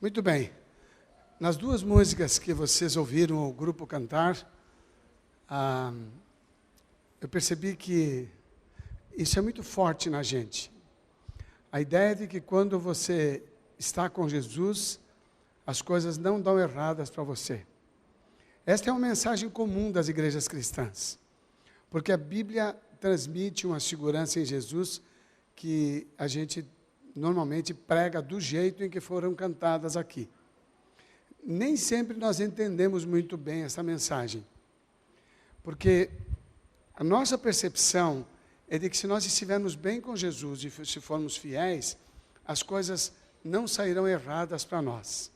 Muito bem. Nas duas músicas que vocês ouviram o grupo cantar, eu percebi que isso é muito forte na gente. A ideia de que quando você está com Jesus, as coisas não dão erradas para você. Esta é uma mensagem comum das igrejas cristãs, porque a Bíblia transmite uma segurança em Jesus que a gente normalmente prega do jeito em que foram cantadas aqui. Nem sempre nós entendemos muito bem essa mensagem, porque a nossa percepção é de que se nós estivermos bem com Jesus e se formos fiéis, as coisas não sairão erradas para nós.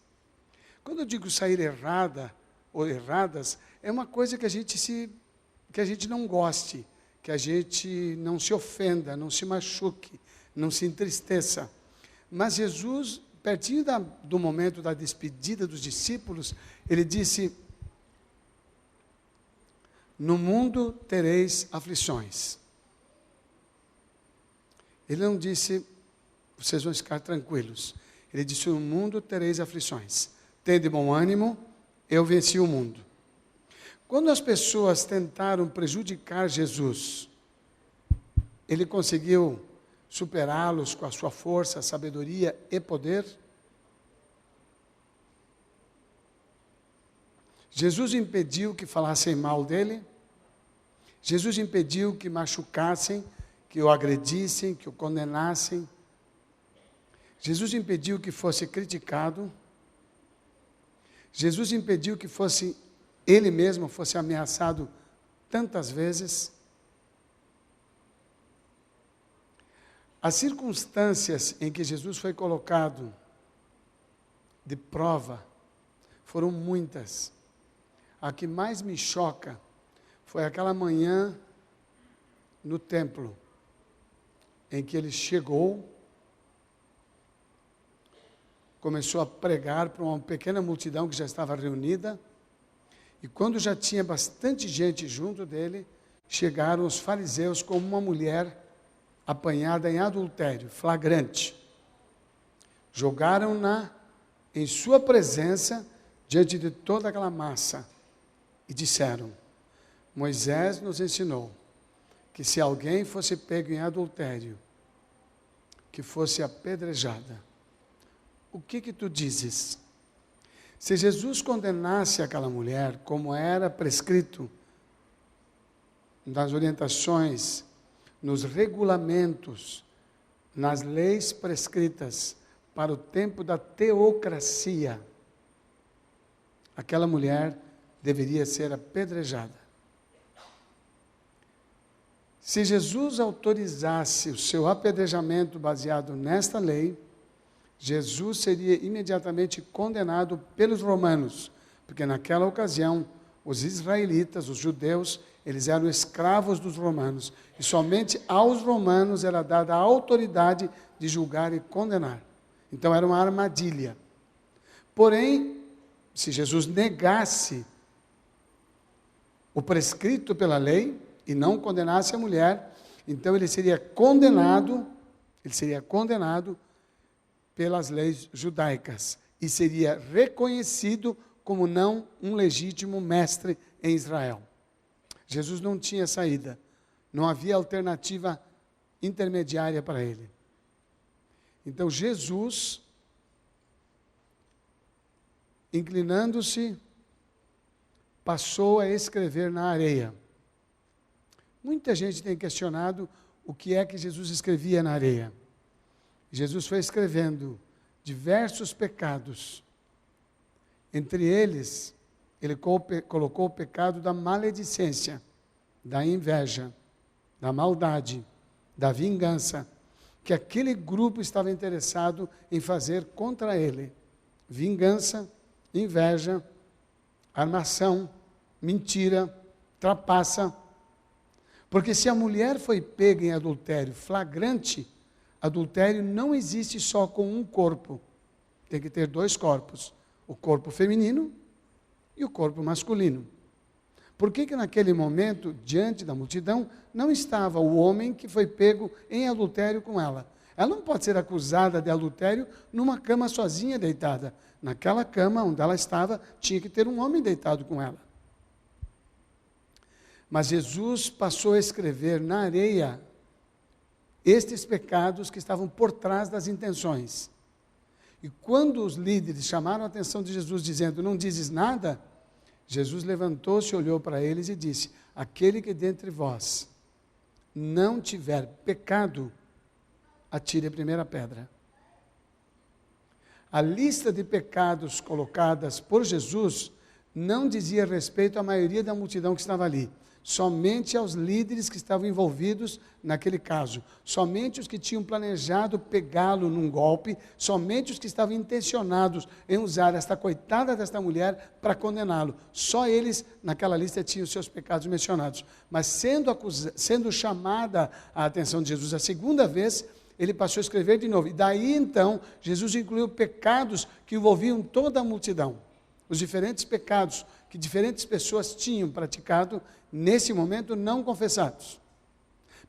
Quando eu digo sair errada ou erradas, é uma coisa que a gente não goste, que a gente não se ofenda, não se machuque, não se entristeça. Mas Jesus, pertinho do momento da despedida dos discípulos, ele disse: no mundo tereis aflições. Ele não disse, vocês vão ficar tranquilos. Ele disse, no mundo tereis aflições. Tende bom ânimo, eu venci o mundo. Quando as pessoas tentaram prejudicar Jesus, ele conseguiu superá-los com a sua força, sabedoria e poder? Jesus impediu que falassem mal dele? Jesus impediu que machucassem, que o agredissem, que o condenassem? Jesus impediu que fosse criticado? Jesus impediu que ele mesmo fosse ameaçado tantas vezes? As circunstâncias em que Jesus foi colocado de prova foram muitas. A que mais me choca foi aquela manhã no templo, em que ele chegou, começou a pregar para uma pequena multidão que já estava reunida, e quando já tinha bastante gente junto dele, chegaram os fariseus com uma mulher apanhada em adultério, flagrante. Jogaram-na em sua presença, diante de toda aquela massa, e disseram: Moisés nos ensinou que se alguém fosse pego em adultério, que fosse apedrejada. O que tu dizes? Se Jesus condenasse aquela mulher, como era prescrito nas orientações, nos regulamentos, nas leis prescritas para o tempo da teocracia, aquela mulher deveria ser apedrejada. Se Jesus autorizasse o seu apedrejamento baseado nesta lei, Jesus seria imediatamente condenado pelos romanos, porque naquela ocasião os israelitas, os judeus, eles eram escravos dos romanos, e somente aos romanos era dada a autoridade de julgar e condenar. Então era uma armadilha. Porém, se Jesus negasse o prescrito pela lei e não condenasse a mulher, então ele seria condenado pelas leis judaicas e seria reconhecido como não um legítimo mestre em Israel. Jesus não tinha saída, não havia alternativa intermediária para ele. Então Jesus, inclinando-se, passou a escrever na areia. Muita gente tem questionado o que é que Jesus escrevia na areia. Jesus foi escrevendo diversos pecados. Entre eles, ele colocou o pecado da maledicência, da inveja, da maldade, da vingança, que aquele grupo estava interessado em fazer contra ele. Vingança, inveja, armação, mentira, trapaça. Porque se a mulher foi pega em adultério flagrante, adultério não existe só com um corpo. Tem que ter dois corpos. O corpo feminino e o corpo masculino. Por que naquele momento, diante da multidão, não estava o homem que foi pego em adultério com ela? Ela não pode ser acusada de adultério numa cama sozinha deitada. Naquela cama onde ela estava, tinha que ter um homem deitado com ela. Mas Jesus passou a escrever na areia estes pecados que estavam por trás das intenções. E quando os líderes chamaram a atenção de Jesus, dizendo, não dizes nada, Jesus levantou-se, olhou para eles e disse, aquele que dentre vós não tiver pecado, atire a primeira pedra. A lista de pecados colocadas por Jesus não dizia respeito à maioria da multidão que estava ali, somente aos líderes que estavam envolvidos naquele caso, somente os que tinham planejado pegá-lo num golpe, somente os que estavam intencionados em usar esta coitada desta mulher para condená-lo. Só eles, naquela lista, tinham os seus pecados mencionados. Mas sendo chamada a atenção de Jesus a segunda vez, ele passou a escrever de novo. E daí, então, Jesus incluiu pecados que envolviam toda a multidão. Os diferentes pecados que diferentes pessoas tinham praticado, nesse momento, não confessados.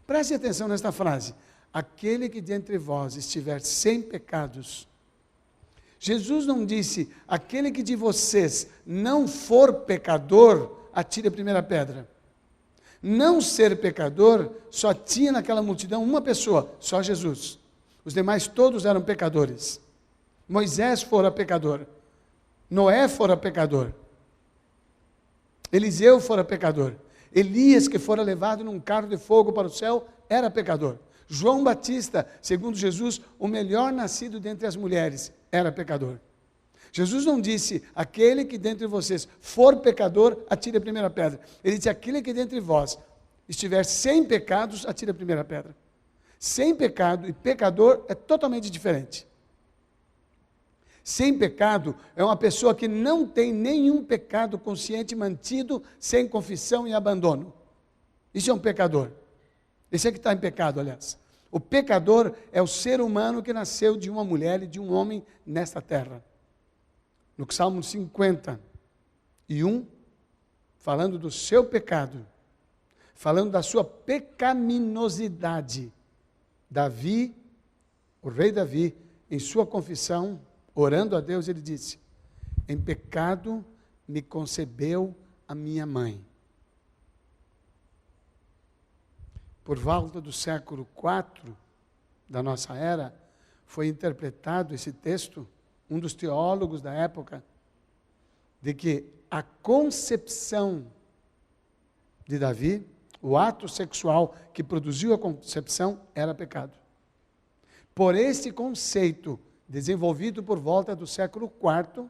Preste atenção nesta frase. Aquele que dentre vós estiver sem pecados. Jesus não disse, aquele que de vocês não for pecador, atire a primeira pedra. Não ser pecador, só tinha naquela multidão uma pessoa, só Jesus. Os demais todos eram pecadores. Moisés fora pecador. Noé fora pecador. Eliseu fora pecador. Elias, que fora levado num carro de fogo para o céu, era pecador. João Batista, segundo Jesus, o melhor nascido dentre as mulheres, era pecador. Jesus não disse, aquele que dentre vocês for pecador, atire a primeira pedra. Ele disse, aquele que dentre vós estiver sem pecados, atire a primeira pedra. Sem pecado e pecador é totalmente diferente. Sem pecado é uma pessoa que não tem nenhum pecado consciente mantido sem confissão e abandono. Isso é um pecador. Esse é que está em pecado, aliás. O pecador é o ser humano que nasceu de uma mulher e de um homem nesta terra. No Salmo 51, falando do seu pecado, falando da sua pecaminosidade, Davi, o rei Davi, em sua confissão, orando a Deus, ele disse, em pecado me concebeu a minha mãe. Por volta do século IV da nossa era, foi interpretado esse texto, um dos teólogos da época, de que a concepção de Davi, o ato sexual que produziu a concepção, era pecado. Por esse conceito, desenvolvido por volta do século IV,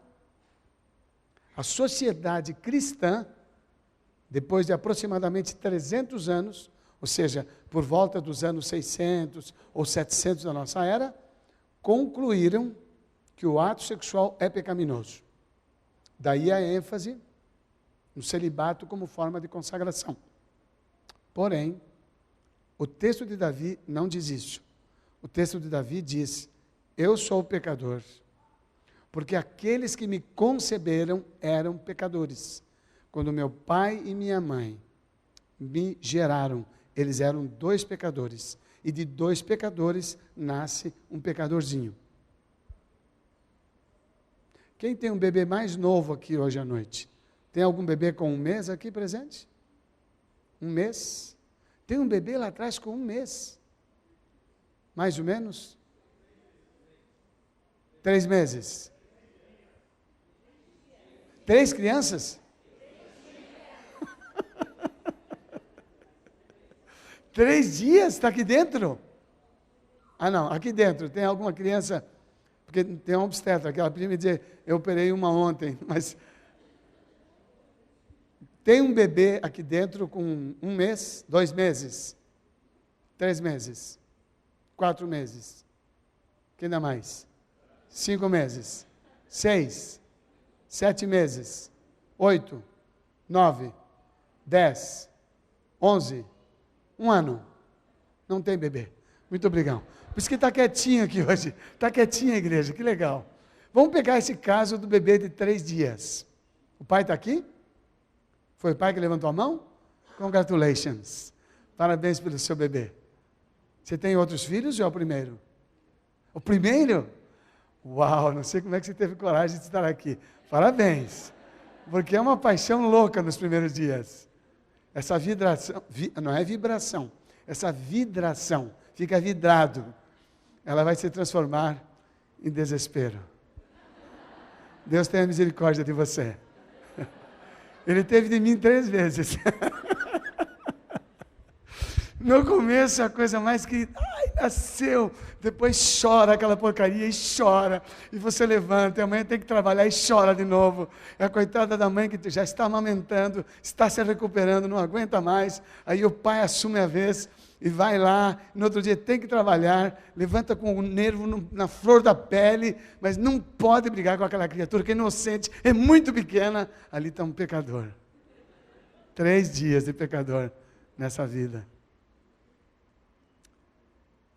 a sociedade cristã, depois de aproximadamente 300 anos, ou seja, por volta dos anos 600 ou 700 da nossa era, concluíram que o ato sexual é pecaminoso. Daí a ênfase no celibato como forma de consagração. Porém, o texto de Davi não diz isso. O texto de Davi diz, eu sou pecador, porque aqueles que me conceberam eram pecadores. Quando meu pai e minha mãe me geraram, eles eram 2 pecadores. E de 2 pecadores nasce um pecadorzinho. Quem tem um bebê mais novo aqui hoje à noite? Tem algum bebê com 1 mês aqui presente? 1 mês? Tem um bebê lá atrás com 1 mês? Mais ou menos? 3 meses? 3 crianças? 3 dias? Está aqui dentro? Ah não, aqui dentro tem alguma criança, porque tem uma obstetra, que ela podia me dizer, eu operei uma ontem, mas tem um bebê aqui dentro com 1 mês, 2 meses, 3 meses, 4 meses, quem dá mais? 5 meses, 6, 7 meses, 8, 9, 10, 11, 1 ano. Não tem bebê. Muito obrigado. Por isso que está quietinho aqui hoje. Está quietinha a igreja, que legal. Vamos pegar esse caso do bebê de 3 dias. O pai está aqui? Foi o pai que levantou a mão? Congratulations. Parabéns pelo seu bebê. Você tem outros filhos ou é o primeiro? O primeiro? Uau, não sei como é que você teve coragem de estar aqui. Parabéns. Porque é uma paixão louca nos primeiros dias. Essa vidração, não é vibração, essa vidração, fica vidrado. Ela vai se transformar em desespero. Deus tenha misericórdia de você. Ele teve de mim 3 vezes. No começo, a coisa mais que, nasceu, depois chora aquela porcaria e chora, e você levanta, e amanhã tem que trabalhar e chora de novo. É a coitada da mãe que já está amamentando, está se recuperando, não aguenta mais, aí o pai assume a vez, e vai lá, no outro dia tem que trabalhar, levanta com o nervo na flor da pele, mas não pode brigar com aquela criatura que é inocente, é muito pequena, ali está um pecador. 3 dias de pecador nessa vida.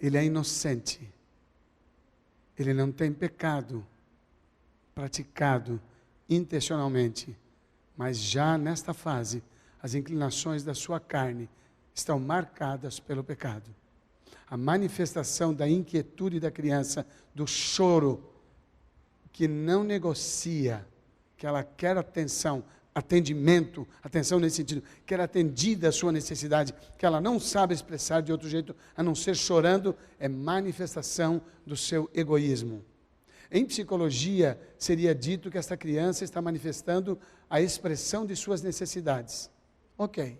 Ele é inocente. Ele não tem pecado praticado intencionalmente. Mas já nesta fase, as inclinações da sua carne estão marcadas pelo pecado. A manifestação da inquietude da criança, do choro, que não negocia, que ela quer atenção, atendimento, atenção nesse sentido, quer atendida a sua necessidade, que ela não sabe expressar de outro jeito, a não ser chorando, é manifestação do seu egoísmo. Em psicologia, seria dito que esta criança está manifestando a expressão de suas necessidades. Ok,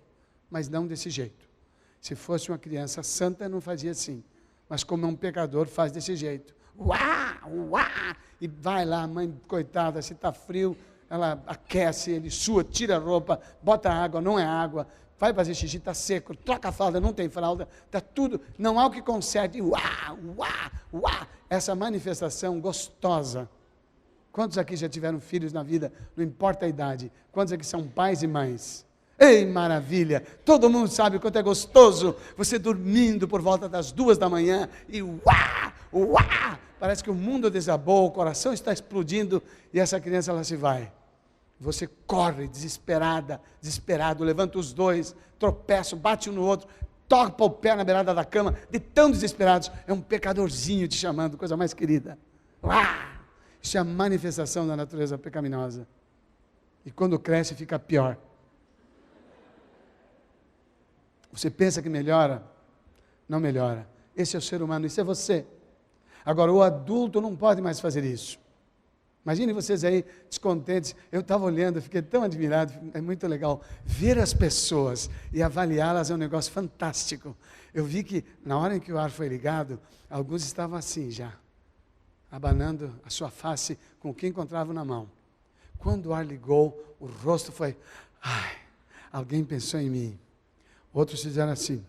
mas não desse jeito. Se fosse uma criança santa, não fazia assim. Mas como é um pecador, faz desse jeito. Uá, uá! E vai lá, a mãe, coitada, se está frio, ela aquece, ele sua, tira a roupa, bota água, não é água, vai fazer xixi, está seco, troca a fralda, não tem fralda, está tudo, não há o que conserte, uá, uá, uá, essa manifestação gostosa. Quantos aqui já tiveram filhos na vida, não importa a idade, quantos aqui são pais e mães? Ei, maravilha, todo mundo sabe o quanto é gostoso, você dormindo por volta das 2 da manhã, e uá, uá, parece que o mundo desabou, o coração está explodindo, e essa criança ela se vai. Você corre desesperado, levanta os 2, tropeça, bate um no outro, toca o pé na beirada da cama, de tão desesperados, é um pecadorzinho te chamando, coisa mais querida. Uá! Isso é a manifestação da natureza pecaminosa. E quando cresce fica pior. Você pensa que melhora? Não melhora. Esse é o ser humano, isso é você. Agora, o adulto não pode mais fazer isso. Imagine vocês aí, descontentes. Eu estava olhando, fiquei tão admirado, é muito legal. Ver as pessoas e avaliá-las é um negócio fantástico. Eu vi que, na hora em que o ar foi ligado, alguns estavam assim já, abanando a sua face com o que encontravam na mão. Quando o ar ligou, o rosto foi, alguém pensou em mim. Outros fizeram assim.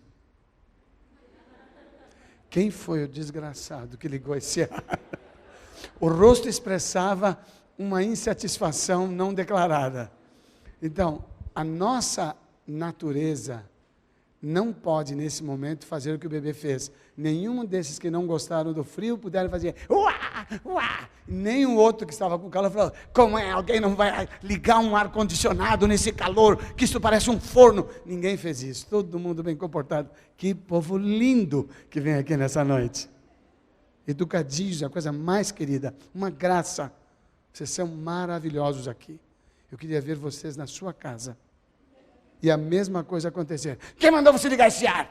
Quem foi o desgraçado que ligou esse ar? O rosto expressava uma insatisfação não declarada. Então, a nossa natureza não pode, nesse momento, fazer o que o bebê fez. Nenhum desses que não gostaram do frio puderam fazer uá, uá. Nem o outro que estava com calor falou, como é, alguém não vai ligar um ar-condicionado nesse calor, que isso parece um forno. Ninguém fez isso, todo mundo bem comportado. Que povo lindo que vem aqui nessa noite. Educadinhos, a coisa mais querida, uma graça. Vocês são maravilhosos aqui. Eu queria ver vocês na sua casa. E a mesma coisa acontecer. Quem mandou você ligar esse ar?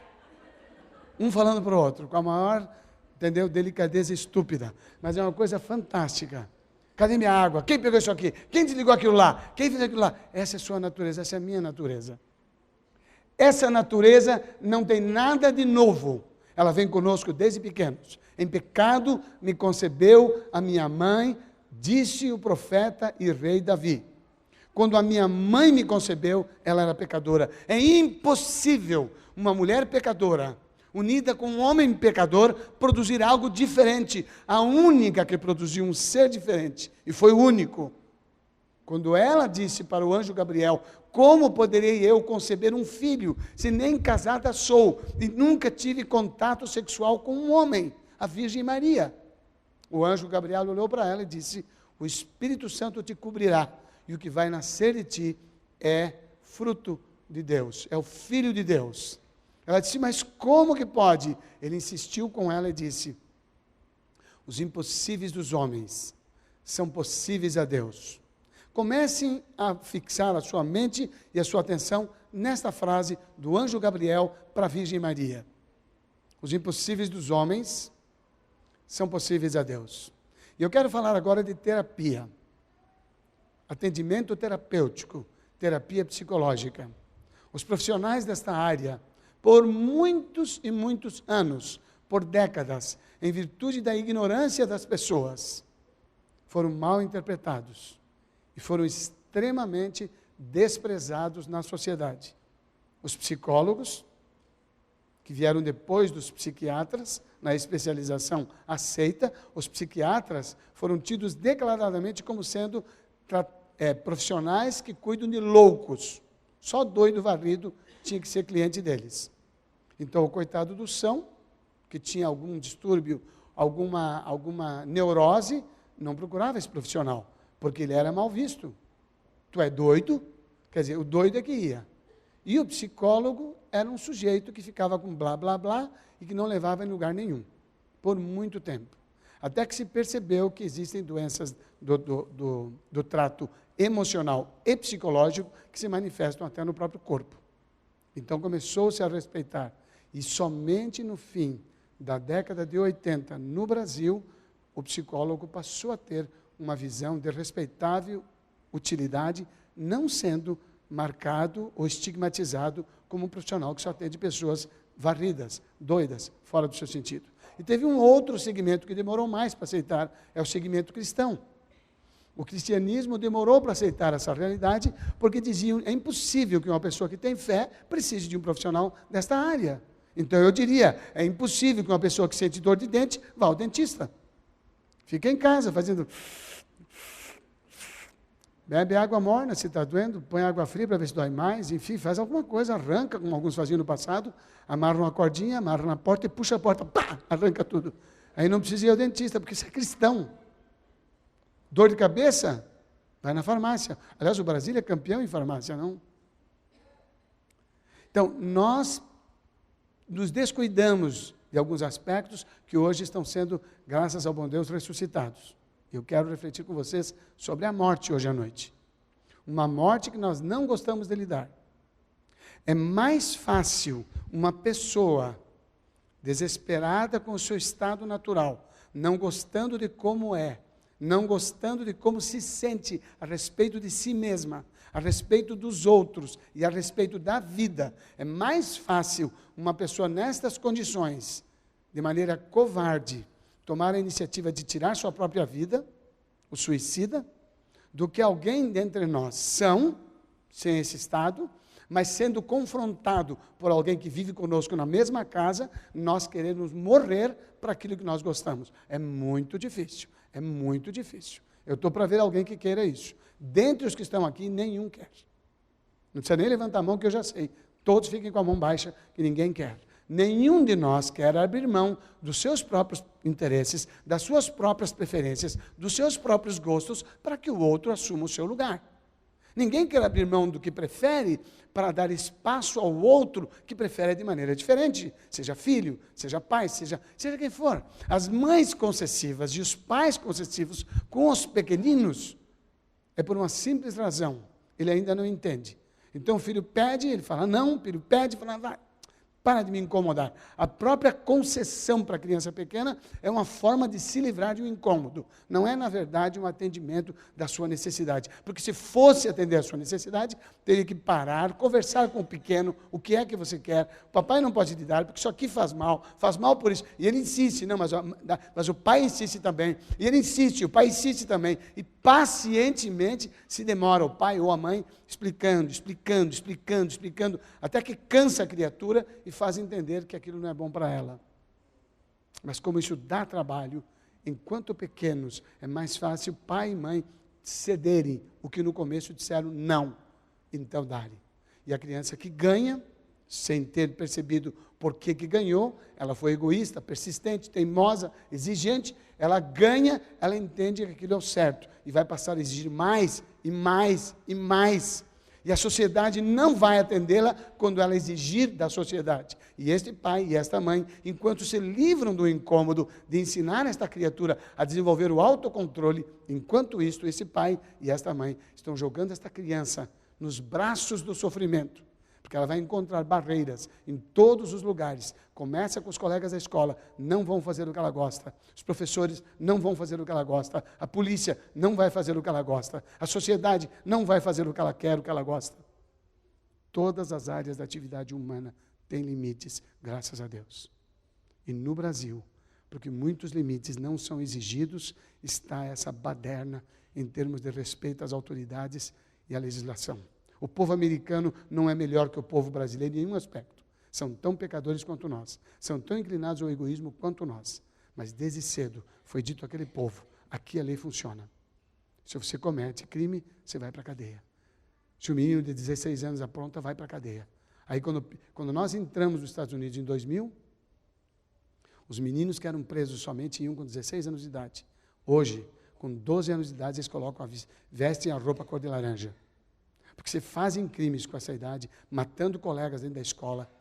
Um falando para o outro, com a maior, entendeu, delicadeza estúpida. Mas é uma coisa fantástica. Cadê minha água? Quem pegou isso aqui? Quem desligou aquilo lá? Quem fez aquilo lá? Essa é a sua natureza, essa é a minha natureza. Essa natureza não tem nada de novo. Ela vem conosco desde pequenos. Em pecado me concebeu a minha mãe, disse o profeta e rei Davi. Quando a minha mãe me concebeu, ela era pecadora. É impossível uma mulher pecadora, unida com um homem pecador, produzir algo diferente. A única que produziu um ser diferente, e foi o único. Quando ela disse para o anjo Gabriel, como poderei eu conceber um filho, se nem casada sou, e nunca tive contato sexual com um homem, a Virgem Maria? O anjo Gabriel olhou para ela e disse, o Espírito Santo te cobrirá, e o que vai nascer de ti é fruto de Deus, é o Filho de Deus. Ela disse, mas como que pode? Ele insistiu com ela e disse, os impossíveis dos homens são possíveis a Deus. Comecem a fixar a sua mente e a sua atenção nesta frase do anjo Gabriel para a Virgem Maria. Os impossíveis dos homens são possíveis a Deus. E eu quero falar agora de terapia. Atendimento terapêutico, terapia psicológica. Os profissionais desta área, por muitos e muitos anos, por décadas, em virtude da ignorância das pessoas, foram mal interpretados e foram extremamente desprezados na sociedade. Os psicólogos, que vieram depois dos psiquiatras, na especialização aceita, os psiquiatras foram tidos declaradamente como sendo profissionais que cuidam de loucos. Só doido varrido tinha que ser cliente deles. Então, o coitado do São, que tinha algum distúrbio, alguma neurose, não procurava esse profissional, porque ele era mal visto. Tu é doido? Quer dizer, o doido é que ia. E o psicólogo era um sujeito que ficava com blá, blá, blá, e que não levava em lugar nenhum, por muito tempo. Até que se percebeu que existem doenças do trato emocional e psicológico que se manifestam até no próprio corpo. Então começou-se a respeitar. E somente no fim da década de 80, no Brasil, o psicólogo passou a ter uma visão de respeitável utilidade, não sendo marcado ou estigmatizado como um profissional que só atende pessoas varridas, doidas, fora do seu sentido. E teve um outro segmento que demorou mais para aceitar, é o segmento cristão. O cristianismo demorou para aceitar essa realidade, porque diziam, é impossível que uma pessoa que tem fé precise de um profissional desta área. Então eu diria, é impossível que uma pessoa que sente dor de dente vá ao dentista. Fica em casa fazendo... Bebe água morna se está doendo, põe água fria para ver se dói mais, enfim, faz alguma coisa, arranca, como alguns faziam no passado, amarra uma cordinha, amarra na porta e puxa a porta, pá, arranca tudo. Aí não precisa ir ao dentista, porque isso é cristão. Dor de cabeça? Vai na farmácia. Aliás, o Brasil é campeão em farmácia, não? Então, nós nos descuidamos de alguns aspectos que hoje estão sendo, graças ao bom Deus, ressuscitados. Eu quero refletir com vocês sobre a morte hoje à noite. Uma morte que nós não gostamos de lidar. É mais fácil uma pessoa desesperada com o seu estado natural, não gostando de como é, não gostando de como se sente a respeito de si mesma, a respeito dos outros e a respeito da vida. É mais fácil uma pessoa nestas condições, de maneira covarde, tomar a iniciativa de tirar sua própria vida, o suicida, do que alguém dentre nós são, sem esse estado, mas sendo confrontado por alguém que vive conosco na mesma casa, nós queremos morrer para aquilo que nós gostamos. É muito difícil, é muito difícil. Eu estou para ver alguém que queira isso. Dentre os que estão aqui, nenhum quer. Não precisa nem levantar a mão que eu já sei. Todos fiquem com a mão baixa, que ninguém quer. Nenhum de nós quer abrir mão dos seus próprios interesses, das suas próprias preferências, dos seus próprios gostos, para que o outro assuma o seu lugar. Ninguém quer abrir mão do que prefere para dar espaço ao outro que prefere de maneira diferente, seja filho, seja pai, seja quem for. As mães concessivas e os pais concessivos com os pequeninos é por uma simples razão, ele ainda não entende. Então o filho pede, ele fala não, o filho pede, fala vai. Para de me incomodar. A própria concessão para a criança pequena é uma forma de se livrar de um incômodo. Não é, na verdade, um atendimento da sua necessidade. Porque se fosse atender a sua necessidade, teria que parar, conversar com o pequeno, o que é que você quer. O papai não pode te dar, porque isso aqui faz mal por isso. E ele insiste, não, mas o pai insiste também. E ele insiste, o pai insiste também. E pacientemente se demora o pai ou a mãe explicando, até que cansa a criatura e faz entender que aquilo não é bom para ela. Mas como isso dá trabalho, enquanto pequenos, é mais fácil pai e mãe cederem o que no começo disseram não, então darem. E a criança que ganha, sem ter percebido por que ganhou, ela foi egoísta, persistente, teimosa, exigente, ela ganha, ela entende que aquilo é o certo, e vai passar a exigir mais, e mais, e mais. E a sociedade não vai atendê-la quando ela exigir da sociedade. E este pai e esta mãe, enquanto se livram do incômodo de ensinar esta criatura a desenvolver o autocontrole, enquanto isso, esse pai e esta mãe estão jogando esta criança nos braços do sofrimento. Porque ela vai encontrar barreiras em todos os lugares. Começa com os colegas da escola, não vão fazer o que ela gosta. Os professores não vão fazer o que ela gosta. A polícia não vai fazer o que ela gosta. A sociedade não vai fazer o que ela quer, o que ela gosta. Todas as áreas da atividade humana têm limites, graças a Deus. E no Brasil, porque muitos limites não são exigidos, está essa baderna em termos de respeito às autoridades e à legislação. O povo americano não é melhor que o povo brasileiro em nenhum aspecto. São tão pecadores quanto nós. São tão inclinados ao egoísmo quanto nós. Mas desde cedo foi dito àquele povo, aqui a lei funciona. Se você comete crime, você vai para a cadeia. Se o menino de 16 anos apronta, vai para a cadeia. Aí quando nós entramos nos Estados Unidos em 2000, os meninos que eram presos somente iam com 16 anos de idade. Hoje, com 12 anos de idade, eles colocam vestem a roupa cor de laranja. Porque se fazem crimes com essa idade, matando colegas dentro da escola,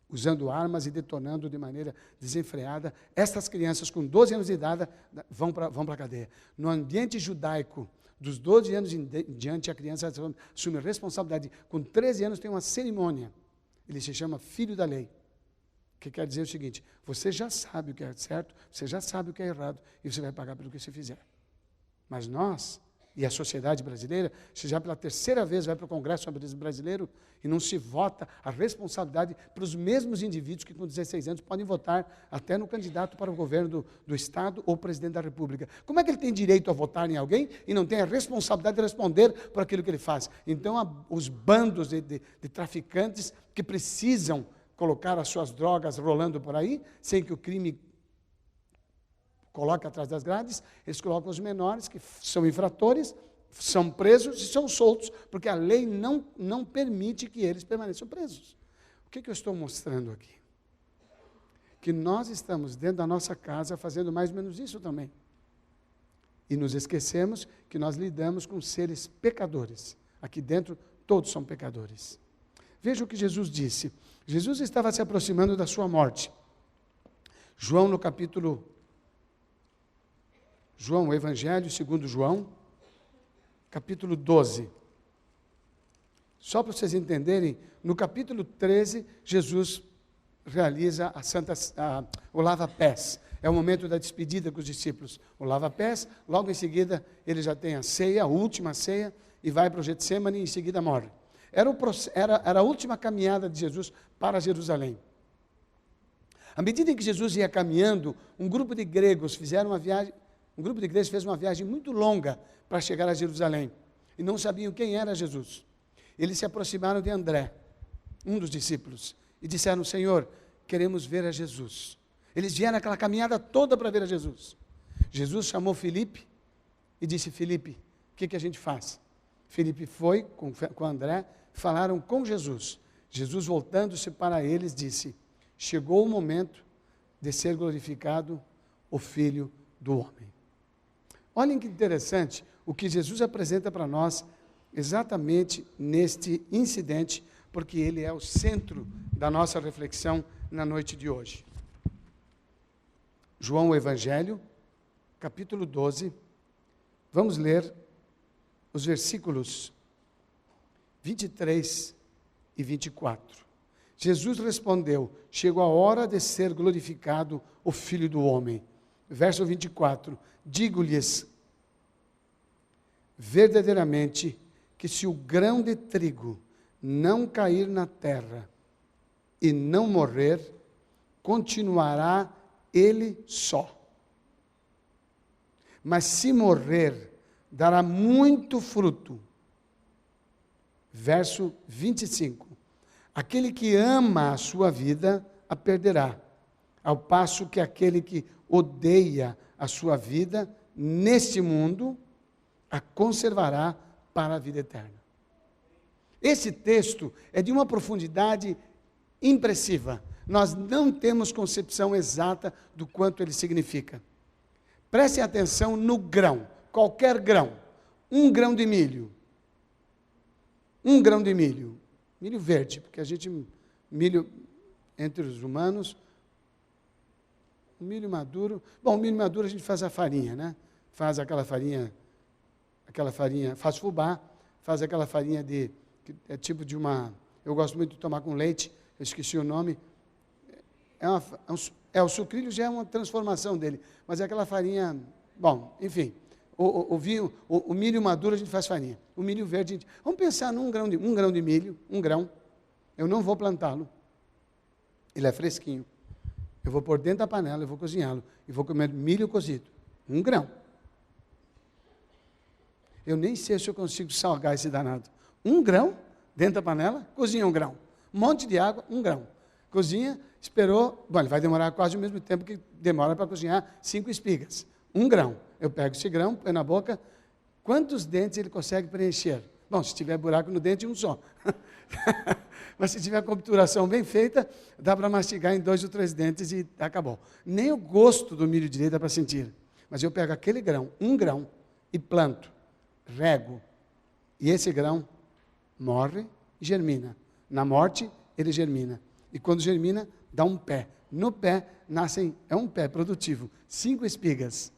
usando armas e detonando de maneira desenfreada, estas crianças com 12 anos de idade vão para a cadeia. No ambiente judaico, dos 12 anos em diante, a criança assume responsabilidade. Com 13 anos tem uma cerimônia. Ele se chama filho da lei. Que quer dizer o seguinte, você já sabe o que é certo, você já sabe o que é errado, e você vai pagar pelo que você fizer. Mas nós... E a sociedade brasileira, se já pela terceira vez vai para o Congresso brasileiro e não se vota a responsabilidade para os mesmos indivíduos que com 16 anos podem votar até no candidato para o governo do Estado ou presidente da República. Como é que ele tem direito a votar em alguém e não tem a responsabilidade de responder por aquilo que ele faz? Então, os bandos de traficantes que precisam colocar as suas drogas rolando por aí, sem que o crime coloca atrás das grades, eles colocam os menores, que são infratores, são presos e são soltos, porque a lei não permite que eles permaneçam presos. O que eu estou mostrando aqui? Que nós estamos dentro da nossa casa fazendo mais ou menos isso também. E nos esquecemos que nós lidamos com seres pecadores. Aqui dentro, todos são pecadores. Veja o que Jesus disse. Jesus estava se aproximando da sua morte. João, o Evangelho segundo João, capítulo 12. Só para vocês entenderem, no capítulo 13, Jesus realiza o lava-pés. É o momento da despedida com os discípulos. O lava-pés, logo em seguida, ele já tem a ceia, a última ceia, e vai para o Getsemane e em seguida morre. Era a última caminhada de Jesus para Jerusalém. À medida em que Jesus ia caminhando, um grupo de gregos um grupo de igrejas fez uma viagem muito longa para chegar a Jerusalém. E não sabiam quem era Jesus. Eles se aproximaram de André, um dos discípulos, e disseram, Senhor, queremos ver a Jesus. Eles vieram aquela caminhada toda para ver a Jesus. Jesus chamou Filipe e disse, Filipe, o que a gente faz? Filipe foi com André, falaram com Jesus. Jesus, voltando-se para eles, disse, chegou o momento de ser glorificado o Filho do Homem. Olhem que interessante o que Jesus apresenta para nós exatamente neste incidente, porque ele é o centro da nossa reflexão na noite de hoje. João, o Evangelho, capítulo 12, vamos ler os versículos 23 e 24. Jesus respondeu, chegou a hora de ser glorificado o Filho do Homem. Verso 24, digo-lhes verdadeiramente que se o grão de trigo não cair na terra e não morrer, continuará ele só. Mas se morrer, dará muito fruto. Verso 25, aquele que ama a sua vida, a perderá, ao passo que aquele que odeia a sua vida, neste mundo, a conservará para a vida eterna. Esse texto é de uma profundidade impressiva. Nós não temos concepção exata do quanto ele significa. Prestem atenção no grão, qualquer grão. Um grão de milho. Um grão de milho. Milho verde, porque milho entre os humanos, o milho maduro. Bom, o milho maduro a gente faz a farinha, né? Faz aquela farinha, faz fubá, faz aquela farinha que é tipo de uma, eu gosto muito de tomar com leite, eu esqueci o nome, o sucrilho já é uma transformação dele, mas é aquela farinha, bom, enfim, o milho maduro a gente faz farinha, o milho verde, vamos pensar num grão de milho, um grão, eu não vou plantá-lo, ele é fresquinho, eu vou pôr dentro da panela, eu vou cozinhá-lo, e vou comer milho cozido, um grão. Eu nem sei se eu consigo salgar esse danado. Um grão dentro da panela, cozinha um grão. Um monte de água, um grão. Cozinha, esperou, bom, ele vai demorar quase o mesmo tempo que demora para cozinhar 5 espigas. Um grão. Eu pego esse grão, põe na boca, quantos dentes ele consegue preencher? Bom, se tiver buraco no dente, um só. Mas se tiver a obturação bem feita, dá para mastigar em 2 ou 3 dentes e acabou. Nem o gosto do milho direito dá para sentir. Mas eu pego aquele grão, um grão, e planto, rego, e esse grão morre e germina. Na morte, ele germina. E quando germina, dá um pé. No pé, é um pé produtivo, 5 espigas.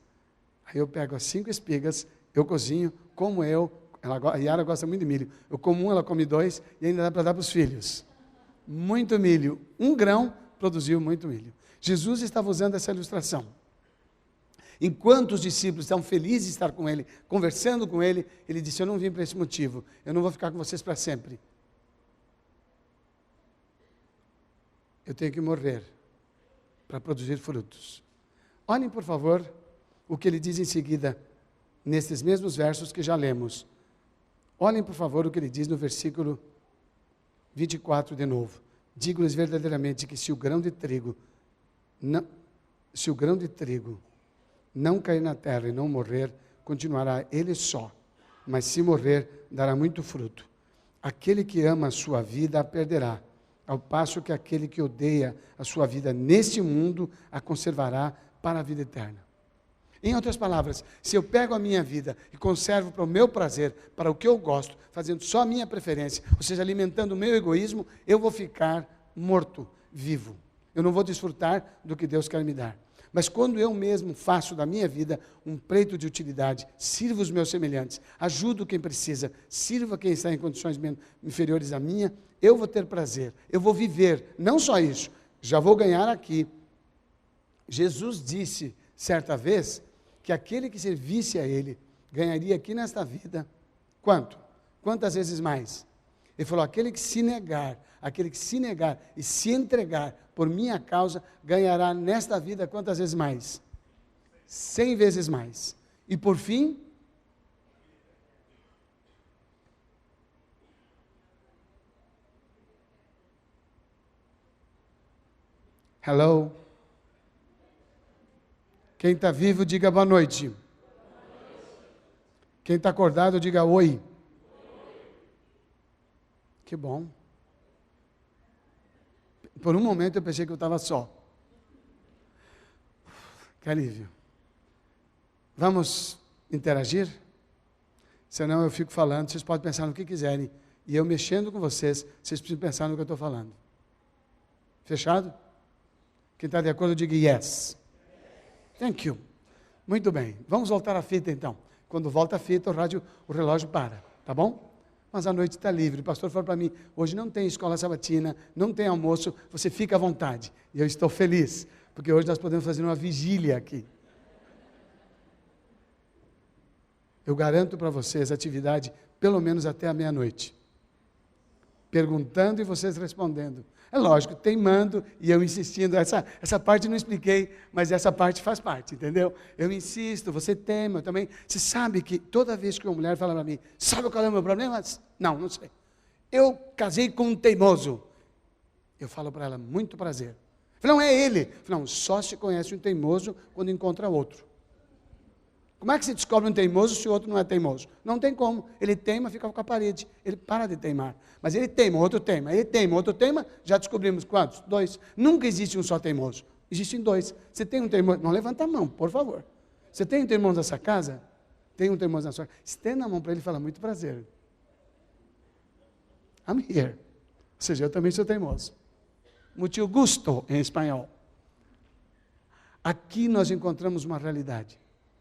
Aí eu pego as 5 espigas, eu cozinho, como a Yara gosta muito de milho. Eu como ela come 2, e ainda dá para dar para os filhos. Muito milho. Um grão produziu muito milho. Jesus estava usando essa ilustração. Enquanto os discípulos estavam felizes de estar com ele, conversando com ele, ele disse, eu não vim para esse motivo, eu não vou ficar com vocês para sempre. Eu tenho que morrer para produzir frutos. Olhem, por favor, o que ele diz em seguida, nesses mesmos versos que já lemos. Olhem, por favor, o que ele diz no versículo 24 de novo. Digo-lhes verdadeiramente que se o grão de trigo não cair na terra e não morrer, continuará ele só, mas se morrer, dará muito fruto. Aquele que ama a sua vida a perderá, ao passo que aquele que odeia a sua vida neste mundo a conservará para a vida eterna. Em outras palavras, se eu pego a minha vida e conservo para o meu prazer, para o que eu gosto, fazendo só a minha preferência, ou seja, alimentando o meu egoísmo, eu vou ficar morto, vivo. Eu não vou desfrutar do que Deus quer me dar. Mas quando eu mesmo faço da minha vida um pleito de utilidade, sirvo os meus semelhantes, ajudo quem precisa, sirvo a quem está em condições inferiores à minha, eu vou ter prazer, eu vou viver, não só isso, já vou ganhar aqui. Jesus disse, certa vez, que aquele que servisse a Ele, ganharia aqui nesta vida, quanto? Quantas vezes mais? Ele falou, aquele que se negar e se entregar por minha causa, ganhará nesta vida quantas vezes mais? 100 vezes mais. E por fim, hello? Quem está vivo, diga boa noite. Quem está acordado, diga oi. Que bom. Por um momento eu pensei que eu estava só. Que alívio. Vamos interagir? Senão eu fico falando, vocês podem pensar no que quiserem. E eu mexendo com vocês, vocês precisam pensar no que eu estou falando. Fechado? Quem está de acordo, diga yes. Thank you. Muito bem. Vamos voltar à fita então. Quando volta a fita, o relógio para. Tá bom? Mas a noite está livre. O pastor falou para mim, hoje não tem escola sabatina, não tem almoço, você fica à vontade. E eu estou feliz, porque hoje nós podemos fazer uma vigília aqui. Eu garanto para vocês atividade pelo menos até a meia-noite. Perguntando e vocês respondendo. É lógico, teimando e eu insistindo. Essa parte eu não expliquei, mas essa parte faz parte, entendeu? Eu insisto, você teima, eu também. Você sabe que toda vez que uma mulher fala para mim, sabe qual é o meu problema? Não sei. Eu casei com um teimoso. Eu falo para ela, muito prazer. Eu falo, não, é ele. Eu falo, não, só se conhece um teimoso quando encontra outro. Como é que se descobre um teimoso se o outro não é teimoso? Não tem como. Ele teima, fica com a parede. Ele para de teimar. Mas ele teima, outro teima. Ele teima, outro teima. Já descobrimos quantos? 2. Nunca existe um só teimoso. Existem 2. Você tem um teimoso? Não levanta a mão, por favor. Você tem um teimoso nessa casa? Tem um teimoso na sua casa? Estenda a mão para ele e fala, muito prazer. I'm here. Ou seja, eu também sou teimoso. Muito gusto em espanhol. Aqui nós encontramos uma realidade.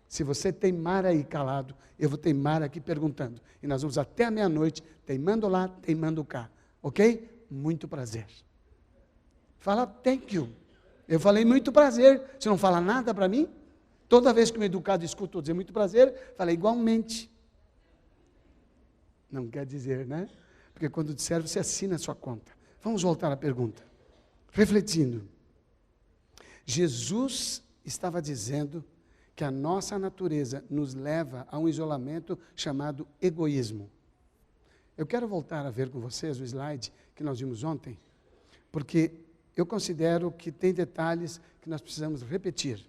Se você teimar aí calado, eu vou teimar aqui perguntando. E nós vamos até a meia-noite, teimando lá, teimando cá. Ok? Muito prazer. Fala thank you. Eu falei muito prazer. Você não fala nada para mim? Toda vez que um educado escuta eu dizer muito prazer, fala igualmente. Não quer dizer, né? Porque quando disser, você assina a sua conta. Vamos voltar à pergunta. Refletindo. Jesus estava dizendo que a nossa natureza nos leva a um isolamento chamado egoísmo. Eu quero voltar a ver com vocês o slide que nós vimos ontem, porque eu considero que tem detalhes que nós precisamos repetir.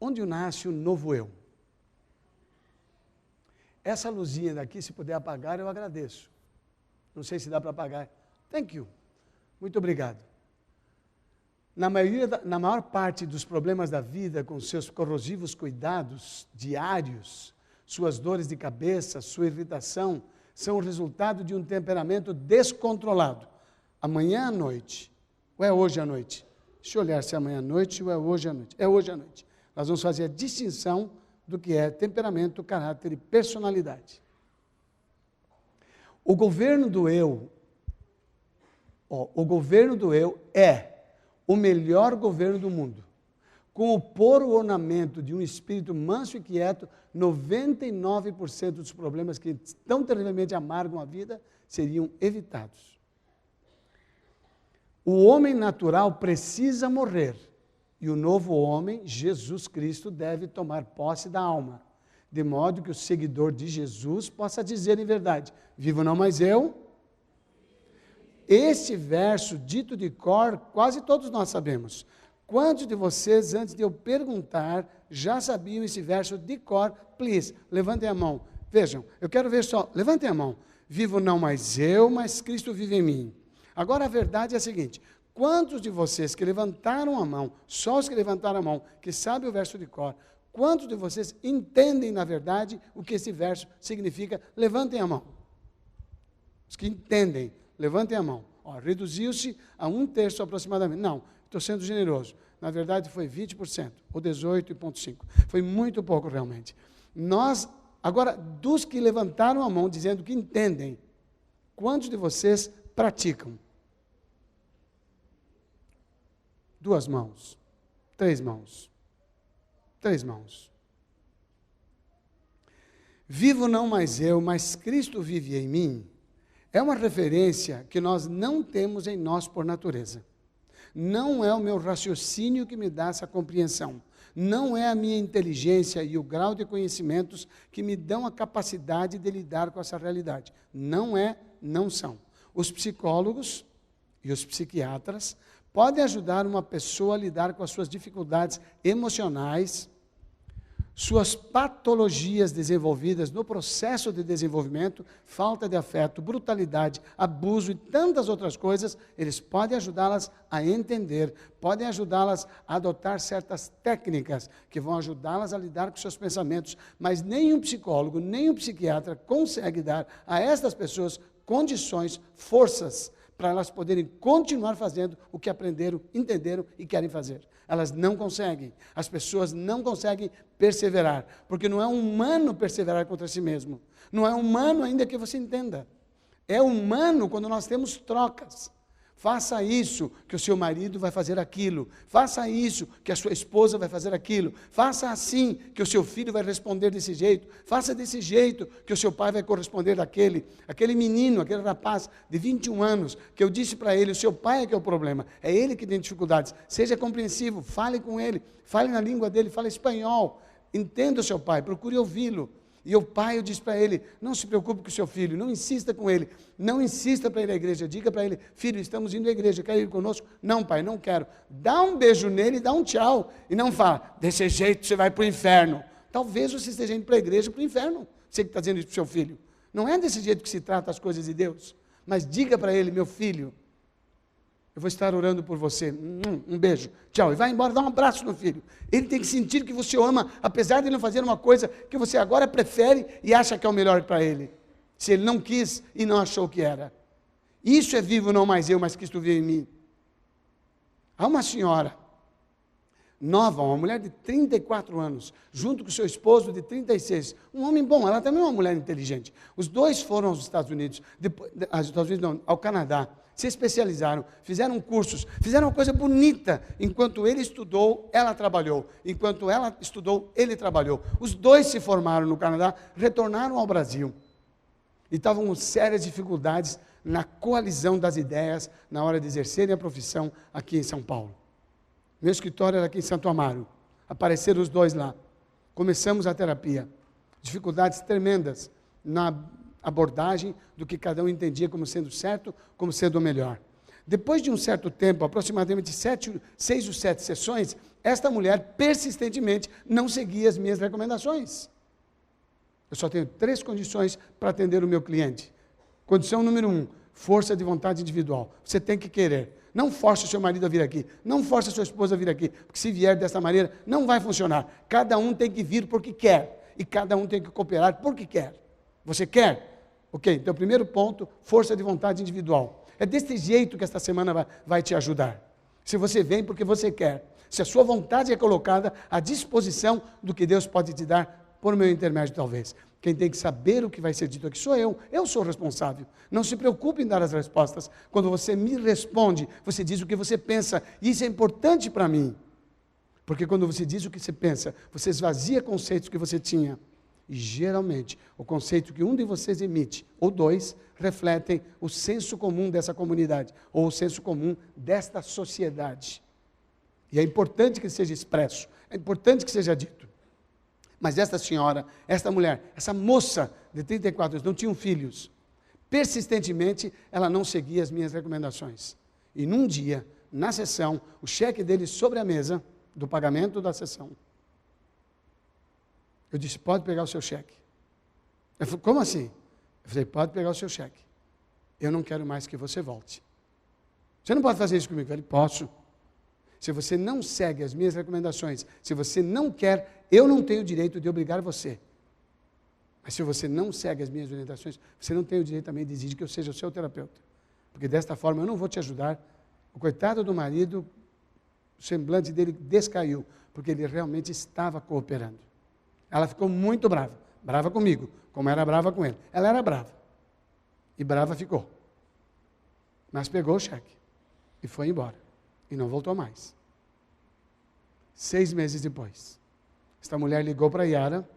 Onde nasce o novo eu? Essa luzinha daqui, se puder apagar, eu agradeço. Não sei se dá para apagar. Thank you. Muito obrigado. Na maior parte dos problemas da vida, com seus corrosivos cuidados diários, suas dores de cabeça, sua irritação, são o resultado de um temperamento descontrolado. Amanhã à noite, ou é hoje à noite? Deixa eu olhar se é amanhã à noite ou é hoje à noite. É hoje à noite. Nós vamos fazer a distinção do que é temperamento, caráter e personalidade. O governo do eu é o melhor governo do mundo. Com o puro ornamento de um espírito manso e quieto, 99% dos problemas que tão terrivelmente amargam a vida seriam evitados. O homem natural precisa morrer. E o novo homem, Jesus Cristo, deve tomar posse da alma, de modo que o seguidor de Jesus possa dizer em verdade, vivo não mais eu. Este verso dito de cor, quase todos nós sabemos. Quantos de vocês, antes de eu perguntar, já sabiam esse verso de cor? Please, levantem a mão. Vejam, eu quero ver só, levantem a mão. Vivo não mais eu, mas Cristo vive em mim. Agora a verdade é a seguinte, quantos de vocês que levantaram a mão, só os que levantaram a mão, que sabem o verso de cor, quantos de vocês entendem, na verdade, o que esse verso significa? Levantem a mão. Os que entendem, levantem a mão. Reduziu-se a 1/3 aproximadamente. Não, estou sendo generoso. Na verdade foi 20%, ou 18,5%. Foi muito pouco realmente. Agora, dos que levantaram a mão dizendo que entendem, quantos de vocês praticam? 2 mãos, 3 mãos, 3 mãos. Vivo não mais eu, mas Cristo vive em mim, é uma referência que nós não temos em nós por natureza. Não é o meu raciocínio que me dá essa compreensão. Não é a minha inteligência e o grau de conhecimentos que me dão a capacidade de lidar com essa realidade. Não são. Os psicólogos e os psiquiatras podem ajudar uma pessoa a lidar com as suas dificuldades emocionais, suas patologias desenvolvidas no processo de desenvolvimento, falta de afeto, brutalidade, abuso e tantas outras coisas, eles podem ajudá-las a entender, podem ajudá-las a adotar certas técnicas que vão ajudá-las a lidar com seus pensamentos, mas nenhum psicólogo, nenhum psiquiatra consegue dar a estas pessoas condições, forças, para elas poderem continuar fazendo o que aprenderam, entenderam e querem fazer. Elas não conseguem. As pessoas não conseguem perseverar, porque não é humano perseverar contra si mesmo. Não é humano ainda que você entenda. É humano quando nós temos trocas. Faça isso, que o seu marido vai fazer aquilo. Faça isso, que a sua esposa vai fazer aquilo. Faça assim, que o seu filho vai responder desse jeito. Faça desse jeito, que o seu pai vai corresponder daquele. Aquele menino, aquele rapaz de 21 anos, que eu disse para ele, o seu pai é que é o problema. É ele que tem dificuldades. Seja compreensivo, fale com ele. Fale na língua dele, fale espanhol. Entenda o seu pai, procure ouvi-lo. E o pai, eu disse para ele, não se preocupe com o seu filho, não insista com ele, não insista para ir à igreja, diga para ele, filho, estamos indo à igreja, quer ir conosco? Não, pai, não quero. Dá um beijo nele e dá um tchau. E não fala, desse jeito você vai para o inferno. Talvez você esteja indo para a igreja, para o inferno, você que está dizendo isso para o seu filho. Não é desse jeito que se trata as coisas de Deus. Mas diga para ele, meu filho, eu vou estar orando por você. Um beijo. Tchau. E vai embora, dá um abraço no filho. Ele tem que sentir que você o ama, apesar de ele não fazer uma coisa que você agora prefere e acha que é o melhor para ele. Se ele não quis e não achou que era. Isso é vivo, não mais eu, mas Cristo vive em mim. Há uma senhora nova, uma mulher de 34 anos, junto com seu esposo de 36, um homem bom, ela também é uma mulher inteligente. Os dois foram aos Estados Unidos, ao Canadá, se especializaram, fizeram cursos, fizeram uma coisa bonita. Enquanto ele estudou, ela trabalhou. Enquanto ela estudou, ele trabalhou. Os dois se formaram no Canadá, retornaram ao Brasil. E estavam com sérias dificuldades na coalizão das ideias, na hora de exercerem a profissão aqui em São Paulo. Meu escritório era aqui em Santo Amaro. Apareceram os dois lá. Começamos a terapia. Dificuldades tremendas na abordagem do que cada um entendia como sendo certo, como sendo o melhor. Depois de um certo tempo, aproximadamente 6 ou 7 sessões, esta mulher persistentemente não seguia as minhas recomendações. Eu só tenho 3 condições para atender o meu cliente. Condição número 1, força de vontade individual. Você tem que querer. Não force o seu marido a vir aqui. Não force a sua esposa a vir aqui. Porque se vier dessa maneira, não vai funcionar. Cada um tem que vir porque quer. E cada um tem que cooperar porque quer. Você quer? Ok, então primeiro ponto, força de vontade individual. É desse jeito que esta semana vai te ajudar. Se você vem porque você quer. Se a sua vontade é colocada à disposição do que Deus pode te dar por meu intermédio talvez. Quem tem que saber o que vai ser dito aqui sou eu sou o responsável. Não se preocupe em dar as respostas. Quando você me responde, você diz o que você pensa, e isso é importante para mim. Porque quando você diz o que você pensa, você esvazia conceitos que você tinha. E geralmente, o conceito que um de vocês emite, ou 2, refletem o senso comum dessa comunidade, ou o senso comum desta sociedade. E é importante que seja expresso, é importante que seja dito. Mas esta senhora, esta mulher, essa moça de 34 anos, não tinham filhos. Persistentemente, ela não seguia as minhas recomendações. E num dia, na sessão, o cheque dele sobre a mesa, do pagamento da sessão. Eu disse, pode pegar o seu cheque. Ele falou, como assim? Eu falei, pode pegar o seu cheque. Eu não quero mais que você volte. Você não pode fazer isso comigo. Eu falei, posso. Se você não segue as minhas recomendações, se você não quer, eu não tenho o direito de obrigar você. Mas se você não segue as minhas orientações, você não tem o direito também de exigir que eu seja o seu terapeuta. Porque desta forma eu não vou te ajudar. O coitado do marido, o semblante dele descaiu, porque ele realmente estava cooperando. Ela ficou muito brava. Brava comigo, como era brava com ele. Ela era brava. E brava ficou. Mas pegou o cheque e foi embora. E não voltou mais. 6 meses depois, esta mulher ligou para a Yara,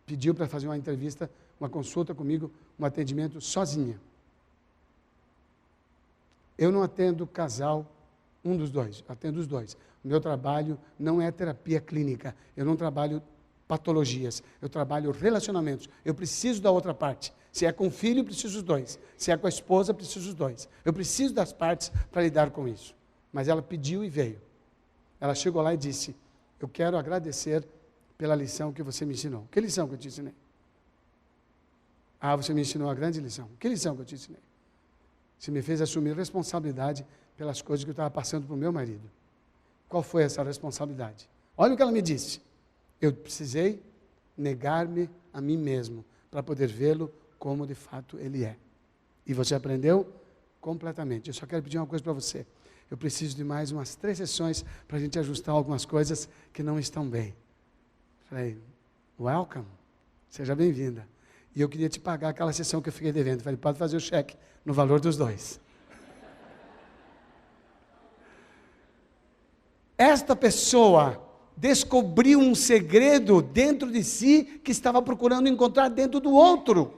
pediu para fazer uma entrevista, uma consulta comigo, um atendimento sozinha. Eu não atendo casal, um dos dois, atendo os dois. O meu trabalho não é terapia clínica, eu não trabalho patologias, eu trabalho relacionamentos. Eu preciso da outra parte. Se é com o filho, preciso dos dois. Se é com a esposa, preciso dos dois. Eu preciso das partes para lidar com isso. Mas ela pediu e veio. Ela chegou lá e disse, eu quero agradecer pela lição que você me ensinou. Que lição que eu te ensinei? Ah, você me ensinou uma grande lição. Que lição que eu te ensinei? Você me fez assumir responsabilidade pelas coisas que eu estava passando para o meu marido. Qual foi essa responsabilidade? Olha o que ela me disse. Eu precisei negar-me a mim mesmo para poder vê-lo como de fato ele é. E você aprendeu completamente. Eu só quero pedir uma coisa para você. Eu preciso de mais umas 3 sessões para a gente ajustar algumas coisas que não estão bem. Falei, welcome, seja bem-vinda. E eu queria te pagar aquela sessão que eu fiquei devendo. Falei, pode fazer o cheque no valor dos 2. Esta pessoa descobriu um segredo dentro de si que estava procurando encontrar dentro do outro.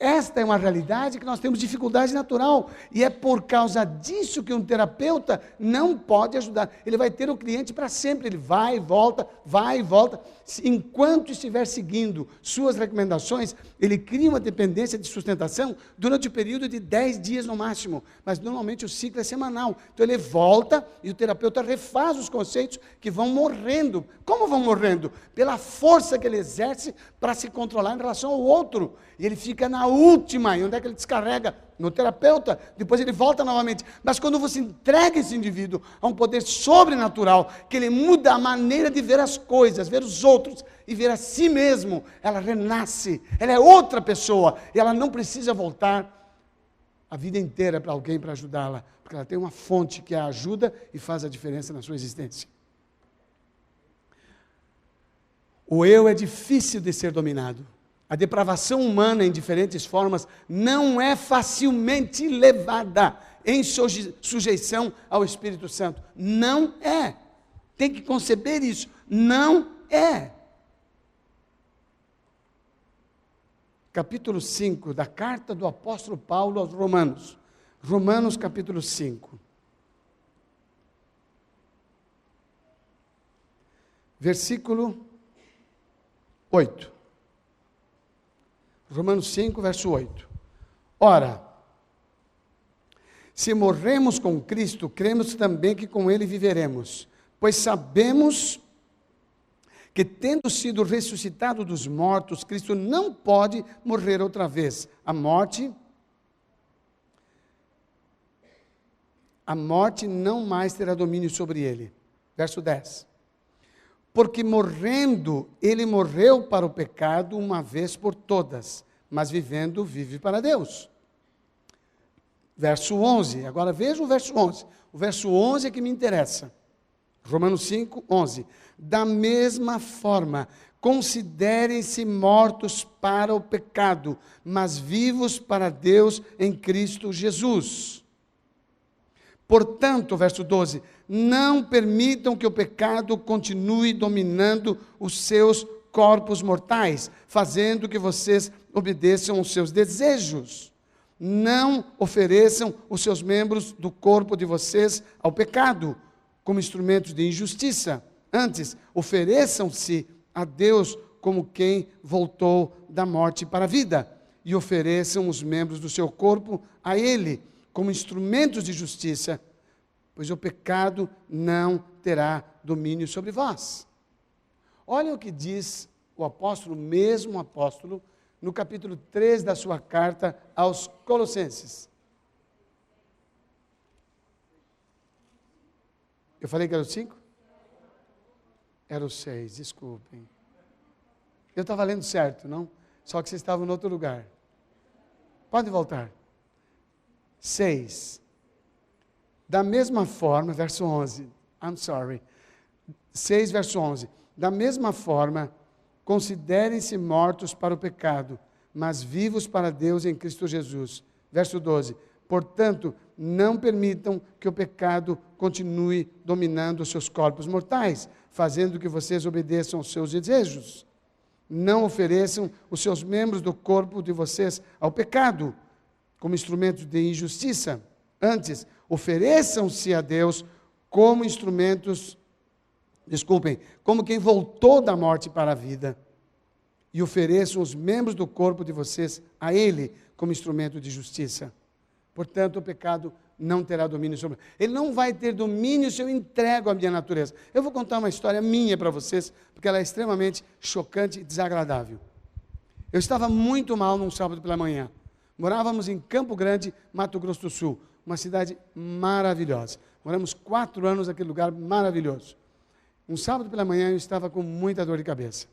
Esta é uma realidade que nós temos dificuldade natural. E é por causa disso que um terapeuta não pode ajudar. Ele vai ter o cliente para sempre. Ele vai e volta, vai e volta. Enquanto estiver seguindo suas recomendações, ele cria uma dependência de sustentação durante o período de 10 dias no máximo. Mas normalmente o ciclo é semanal. Então ele volta e o terapeuta refaz os conceitos que vão morrendo. Como vão morrendo? Pela força que ele exerce para se controlar em relação ao outro. E ele fica na última, e onde é que ele descarrega? No terapeuta, depois ele volta novamente. Mas quando você entrega esse indivíduo a um poder sobrenatural, que ele muda a maneira de ver as coisas, ver os outros e ver a si mesmo, ela renasce, ela é outra pessoa, e ela não precisa voltar a vida inteira para alguém para ajudá-la, porque ela tem uma fonte que a ajuda e faz a diferença na sua existência. O eu é difícil de ser dominado. A depravação humana em diferentes formas não é facilmente levada em sujeição ao Espírito Santo. Não é. Tem que conceber isso. Não é. Capítulo 5 da carta do apóstolo Paulo aos Romanos. Romanos capítulo 5. Versículo 8. Romanos 5, verso 8. Ora, se morremos com Cristo, cremos também que com Ele viveremos, pois sabemos que, tendo sido ressuscitado dos mortos, Cristo não pode morrer outra vez. A morte não mais terá domínio sobre Ele. Verso 10. Porque morrendo, ele morreu para o pecado uma vez por todas, mas vivendo, vive para Deus. Verso 11, agora veja o verso 11. O verso 11 é que me interessa. Romanos 5, 11. Da mesma forma, considerem-se mortos para o pecado, mas vivos para Deus em Cristo Jesus. Portanto, verso 12, não permitam que o pecado continue dominando os seus corpos mortais, fazendo que vocês obedeçam aos seus desejos. Não ofereçam os seus membros do corpo de vocês ao pecado, como instrumentos de injustiça. Antes, ofereçam-se a Deus como quem voltou da morte para a vida, e ofereçam os membros do seu corpo a Ele, como instrumentos de justiça, pois o pecado não terá domínio sobre vós. Olha o que diz o apóstolo, mesmo apóstolo, no capítulo 3 da sua carta aos Colossenses. Eu falei que era o 5? Era o 6, desculpem. Eu estava lendo certo, não? Só que vocês estavam em outro lugar. Pode voltar. 6. Da mesma forma, verso 11. I'm sorry. 6, verso 11. Da mesma forma, considerem-se mortos para o pecado, mas vivos para Deus em Cristo Jesus. Verso 12. Portanto, não permitam que o pecado continue dominando os seus corpos mortais, fazendo que vocês obedeçam aos seus desejos. Não ofereçam os seus membros do corpo de vocês ao pecado, como instrumentos de injustiça. Antes, ofereçam-se a Deus como instrumentos, como quem voltou da morte para a vida, e ofereçam os membros do corpo de vocês a Ele como instrumento de justiça. Portanto, o pecado não terá domínio sobre ele. Não vai ter domínio se eu entrego a minha natureza. Eu vou contar uma história minha para vocês, porque ela é extremamente chocante e desagradável. Eu estava muito mal num sábado pela manhã. Morávamos em Campo Grande, Mato Grosso do Sul, uma cidade maravilhosa. Moramos 4 anos naquele lugar maravilhoso. Um sábado pela manhã eu estava com muita dor de cabeça.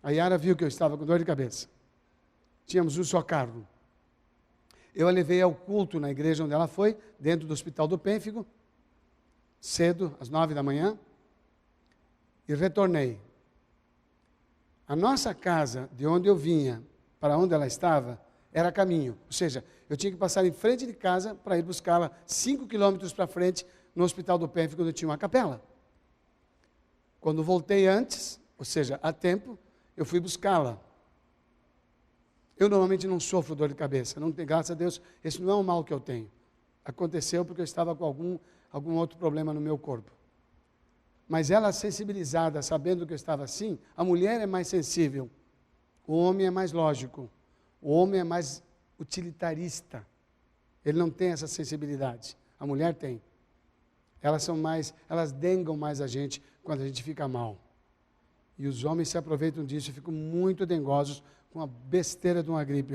A Yara viu que eu estava com dor de cabeça. Tínhamos um só carro. Eu a levei ao culto na igreja onde ela foi, dentro do Hospital do Pênfigo, cedo, às 9 da manhã, e retornei. A nossa casa, de onde eu vinha, para onde ela estava, era caminho. Ou seja, eu tinha que passar em frente de casa para ir buscá-la 5 quilômetros para frente, no Hospital do Pênfigo, onde tinha uma capela. Quando voltei antes, ou seja, a tempo, eu fui buscá-la. Eu normalmente não sofro dor de cabeça, não tem, graças a Deus, esse não é um mal que eu tenho. Aconteceu porque eu estava com algum outro problema no meu corpo. Mas ela sensibilizada, sabendo que eu estava assim, a mulher é mais sensível, o homem é mais lógico, o homem é mais utilitarista. Ele não tem essa sensibilidade, a mulher tem. Elas dengam mais a gente quando a gente fica mal. E os homens se aproveitam disso e ficam muito dengosos com a besteira de uma gripe.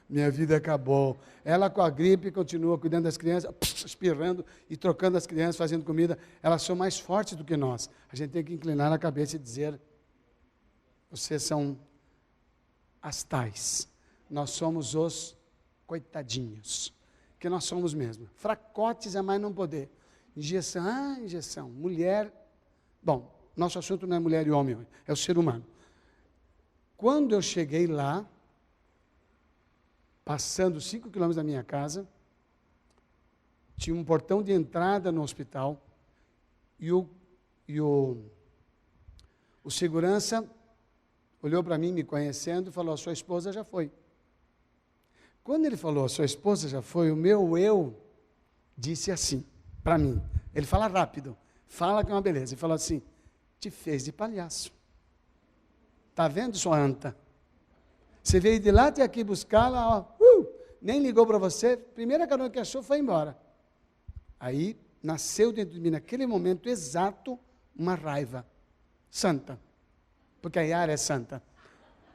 Minha vida acabou. Ela com a gripe continua cuidando das crianças, espirrando e trocando as crianças, fazendo comida. Elas são mais fortes do que nós. A gente tem que inclinar a cabeça e dizer, vocês são as tais. Nós somos os Coitadinhos, que nós somos mesmo. Fracotes a mais não poder. Injeção, injeção. Mulher, bom, nosso assunto não é mulher e homem, é o ser humano. Quando eu cheguei lá, passando 5 quilômetros da minha casa, tinha um portão de entrada no hospital e o segurança olhou para mim, me conhecendo, e falou, a sua esposa já foi. Quando ele falou, a sua esposa já foi, o meu eu disse assim, para mim, ele fala rápido, fala que é uma beleza, ele falou assim, te fez de palhaço. Está vendo, sua anta? Você veio de lá até aqui buscá-la, nem ligou para você, primeira carona que achou foi embora. Aí nasceu dentro de mim, naquele momento exato, uma raiva santa. Porque a Yara é santa.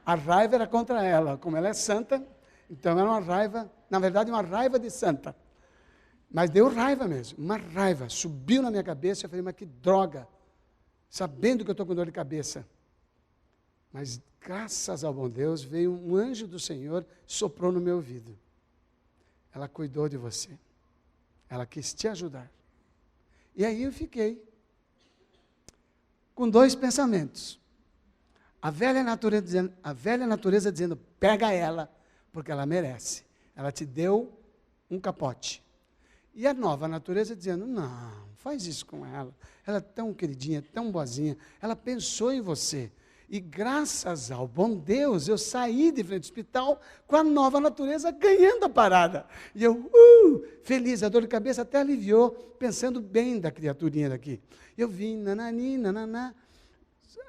A raiva era contra ela, como ela é santa, então era uma raiva, na verdade uma raiva de santa. Mas deu raiva mesmo, uma raiva, subiu na minha cabeça, eu falei, mas que droga, sabendo que eu estou com dor de cabeça. Mas graças ao bom Deus, veio um anjo do Senhor, soprou no meu ouvido. Ela cuidou de você, ela quis te ajudar. E aí eu fiquei com 2 pensamentos. A velha natureza dizendo, pega ela, porque ela merece. Ela te deu um capote. E a nova natureza dizendo, não, faz isso com ela. Ela é tão queridinha, tão boazinha. Ela pensou em você. E graças ao bom Deus, eu saí de frente ao hospital com a nova natureza ganhando a parada. E eu, feliz, a dor de cabeça até aliviou, pensando bem da criaturinha daqui. Eu vim, nanani, nananá,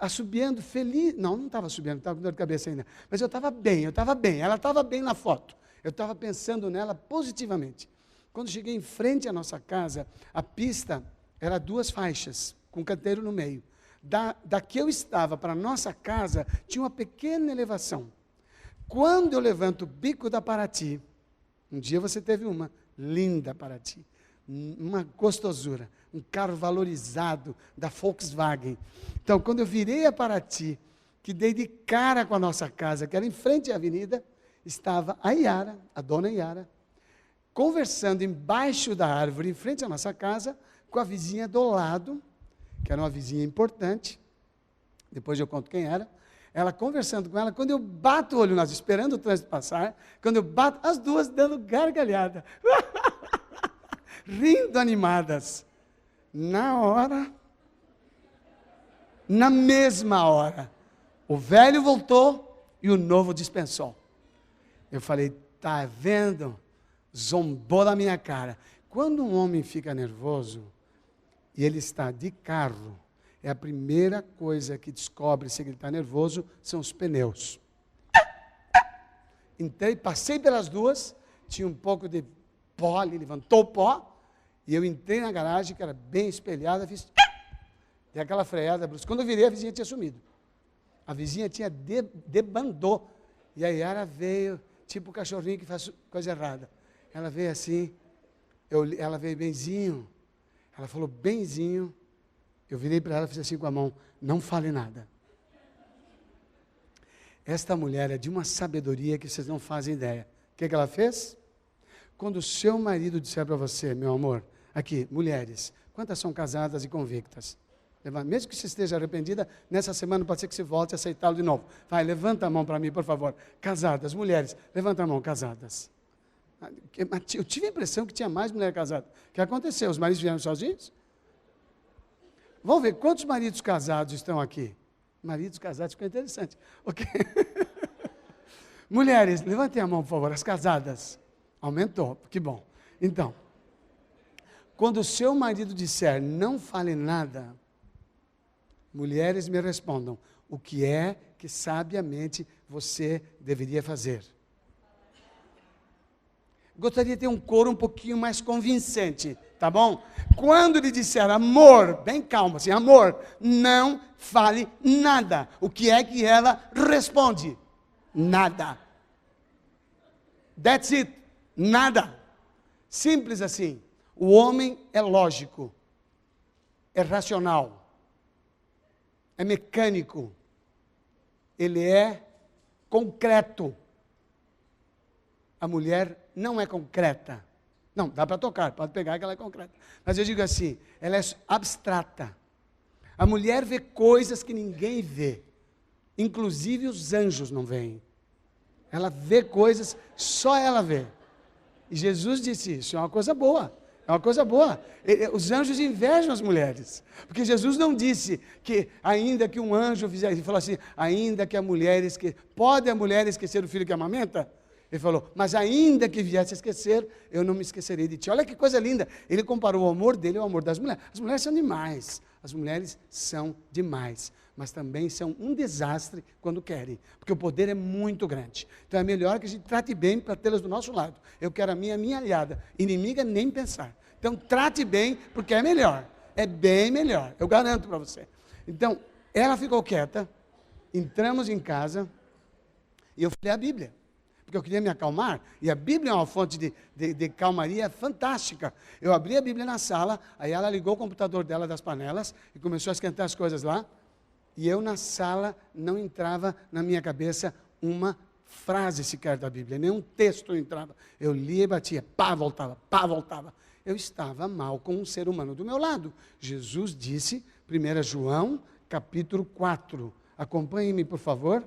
assobiando, feliz. Não estava assobiando, estava com dor de cabeça ainda. Mas eu estava bem. Ela estava bem na foto. Eu estava pensando nela positivamente. Quando cheguei em frente à nossa casa, a pista era 2 faixas, com um canteiro no meio. Da que eu estava para a nossa casa, tinha uma pequena elevação. Quando eu levanto o bico da Paraty, um dia você teve uma linda Paraty, uma gostosura, um carro valorizado da Volkswagen. Então, quando eu virei a Paraty, que dei de cara com a nossa casa, que era em frente à avenida, estava a Yara, a dona Yara, conversando embaixo da árvore, em frente à nossa casa, com a vizinha do lado, que era uma vizinha importante, depois eu conto quem era, ela conversando com ela, quando eu bato o olho nós esperando o trânsito passar, quando eu bato, as duas dando gargalhada, rindo animadas. Na hora, na mesma hora, o velho voltou e o novo dispensou. Eu falei, tá vendo? Zombou da minha cara. Quando um homem fica nervoso, e ele está de carro, é a primeira coisa que descobre se ele está nervoso, são os pneus. Entrei, passei pelas 2, tinha um pouco de pó, ele levantou o pó, e eu entrei na garagem, que era bem espelhada, fiz... Dei aquela freada brusca. Quando eu virei, a vizinha tinha sumido. A vizinha tinha debandou. E a Yara veio, tipo o cachorrinho que faz coisa errada. Ela veio assim, ela veio benzinho. Ela falou, benzinho. Eu virei para ela e fiz assim com a mão, não fale nada. Esta mulher é de uma sabedoria que vocês não fazem ideia. O que ela fez? Quando o seu marido disser para você, meu amor, aqui, mulheres, quantas são casadas e convictas? Mesmo que você esteja arrependida, nessa semana pode ser que você volte a aceitá-lo de novo. Vai, levanta a mão para mim, por favor. Casadas, mulheres, levanta a mão, casadas. Eu tive a impressão que tinha mais mulher casada. O que aconteceu? Os maridos vieram sozinhos? Vamos ver quantos maridos casados estão aqui. Maridos casados ficou interessante. Ok. Mulheres, levantem a mão, por favor, as casadas. Aumentou, que bom. Então, quando o seu marido disser, não fale nada, mulheres me respondam, o que é que sabiamente você deveria fazer? Gostaria de ter um coro um pouquinho mais convincente, tá bom? Quando ele disser amor, bem calmo assim, amor, não fale nada. O que é que ela responde? Nada. That's it. Nada. Simples assim. O homem é lógico, é racional, é mecânico, ele é concreto. a mulher não é concreta. Não, dá para tocar, pode pegar que ela é concreta. Mas eu digo assim, ela é abstrata. A mulher vê coisas que ninguém vê. Inclusive os anjos não veem. Ela vê coisas, só ela vê. E Jesus disse isso, é uma coisa boa. É uma coisa boa. Os anjos invejam as mulheres. Porque Jesus não disse que ainda que um anjo fizesse, ele falou assim, ainda que a mulher esqueça, pode a mulher esquecer o filho que amamenta? Ele falou, mas ainda que viesse a esquecer, eu não me esquecerei de ti. Olha que coisa linda. Ele comparou o amor dele ao amor das mulheres. As mulheres são demais. As mulheres são demais. Mas também são um desastre quando querem. Porque o poder é muito grande. Então é melhor que a gente trate bem para tê-las do nosso lado. Eu quero a minha aliada. Inimiga nem pensar. Então trate bem, porque é melhor. É bem melhor. Eu garanto para você. Então, ela ficou quieta. Entramos em casa. E eu falei a Bíblia. Porque eu queria me acalmar, e a Bíblia é uma fonte de calmaria fantástica. Eu abri a Bíblia na sala, aí ela ligou o computador dela das panelas, e começou a esquentar as coisas lá, e eu na sala não entrava na minha cabeça uma frase sequer da Bíblia, nenhum texto entrava. Eu lia e batia, pá, voltava, pá, voltava. Eu estava mal com um ser humano do meu lado. Jesus disse, 1 João, capítulo 4. Acompanhem-me, por favor.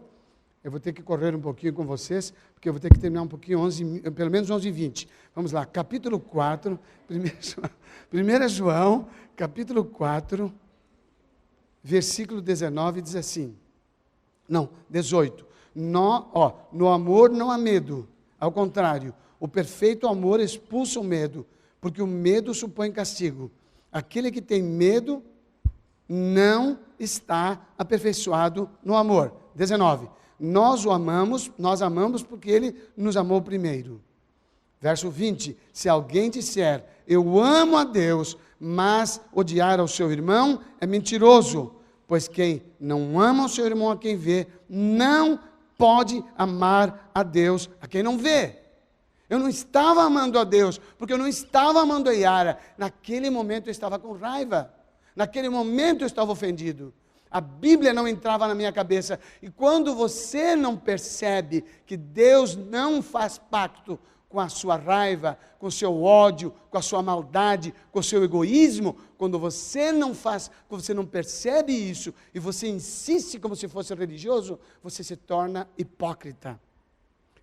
Eu vou ter que correr um pouquinho com vocês, porque eu vou ter que terminar um pouquinho, pelo menos 11h20. Vamos lá, capítulo 4, 1 João, capítulo 4, versículo 19, diz assim, não, 18. No amor não há medo, ao contrário, o perfeito amor expulsa o medo, porque o medo supõe castigo. Aquele que tem medo não está aperfeiçoado no amor. 19. Nós amamos porque Ele nos amou primeiro. Verso 20, se alguém disser, eu amo a Deus, mas odiar ao seu irmão é mentiroso, pois quem não ama o seu irmão a quem vê, não pode amar a Deus a quem não vê. Eu não estava amando a Deus, porque eu não estava amando a Yara. Naquele momento eu estava com raiva, naquele momento eu estava ofendido. A Bíblia não entrava na minha cabeça. E quando você não percebe que Deus não faz pacto com a sua raiva, com o seu ódio, com a sua maldade, com o seu egoísmo, quando você não percebe isso, e você insiste como se fosse religioso, você se torna hipócrita.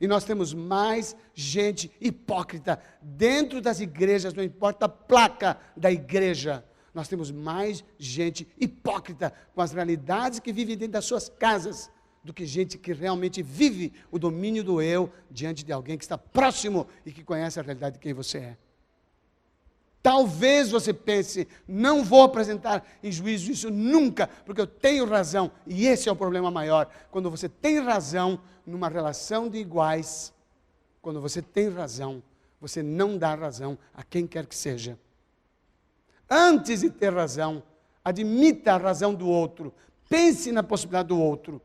E nós temos mais gente hipócrita dentro das igrejas, não importa a placa da igreja. Nós temos mais gente hipócrita com as realidades que vive dentro das suas casas, do que gente que realmente vive o domínio do eu diante de alguém que está próximo e que conhece a realidade de quem você é. Talvez você pense, não vou apresentar em juízo isso nunca, porque eu tenho razão, e esse é o problema maior. Quando você tem razão numa relação de iguais, quando você tem razão, você não dá razão a quem quer que seja. Antes de ter razão, admita a razão do outro. Pense na possibilidade do outro.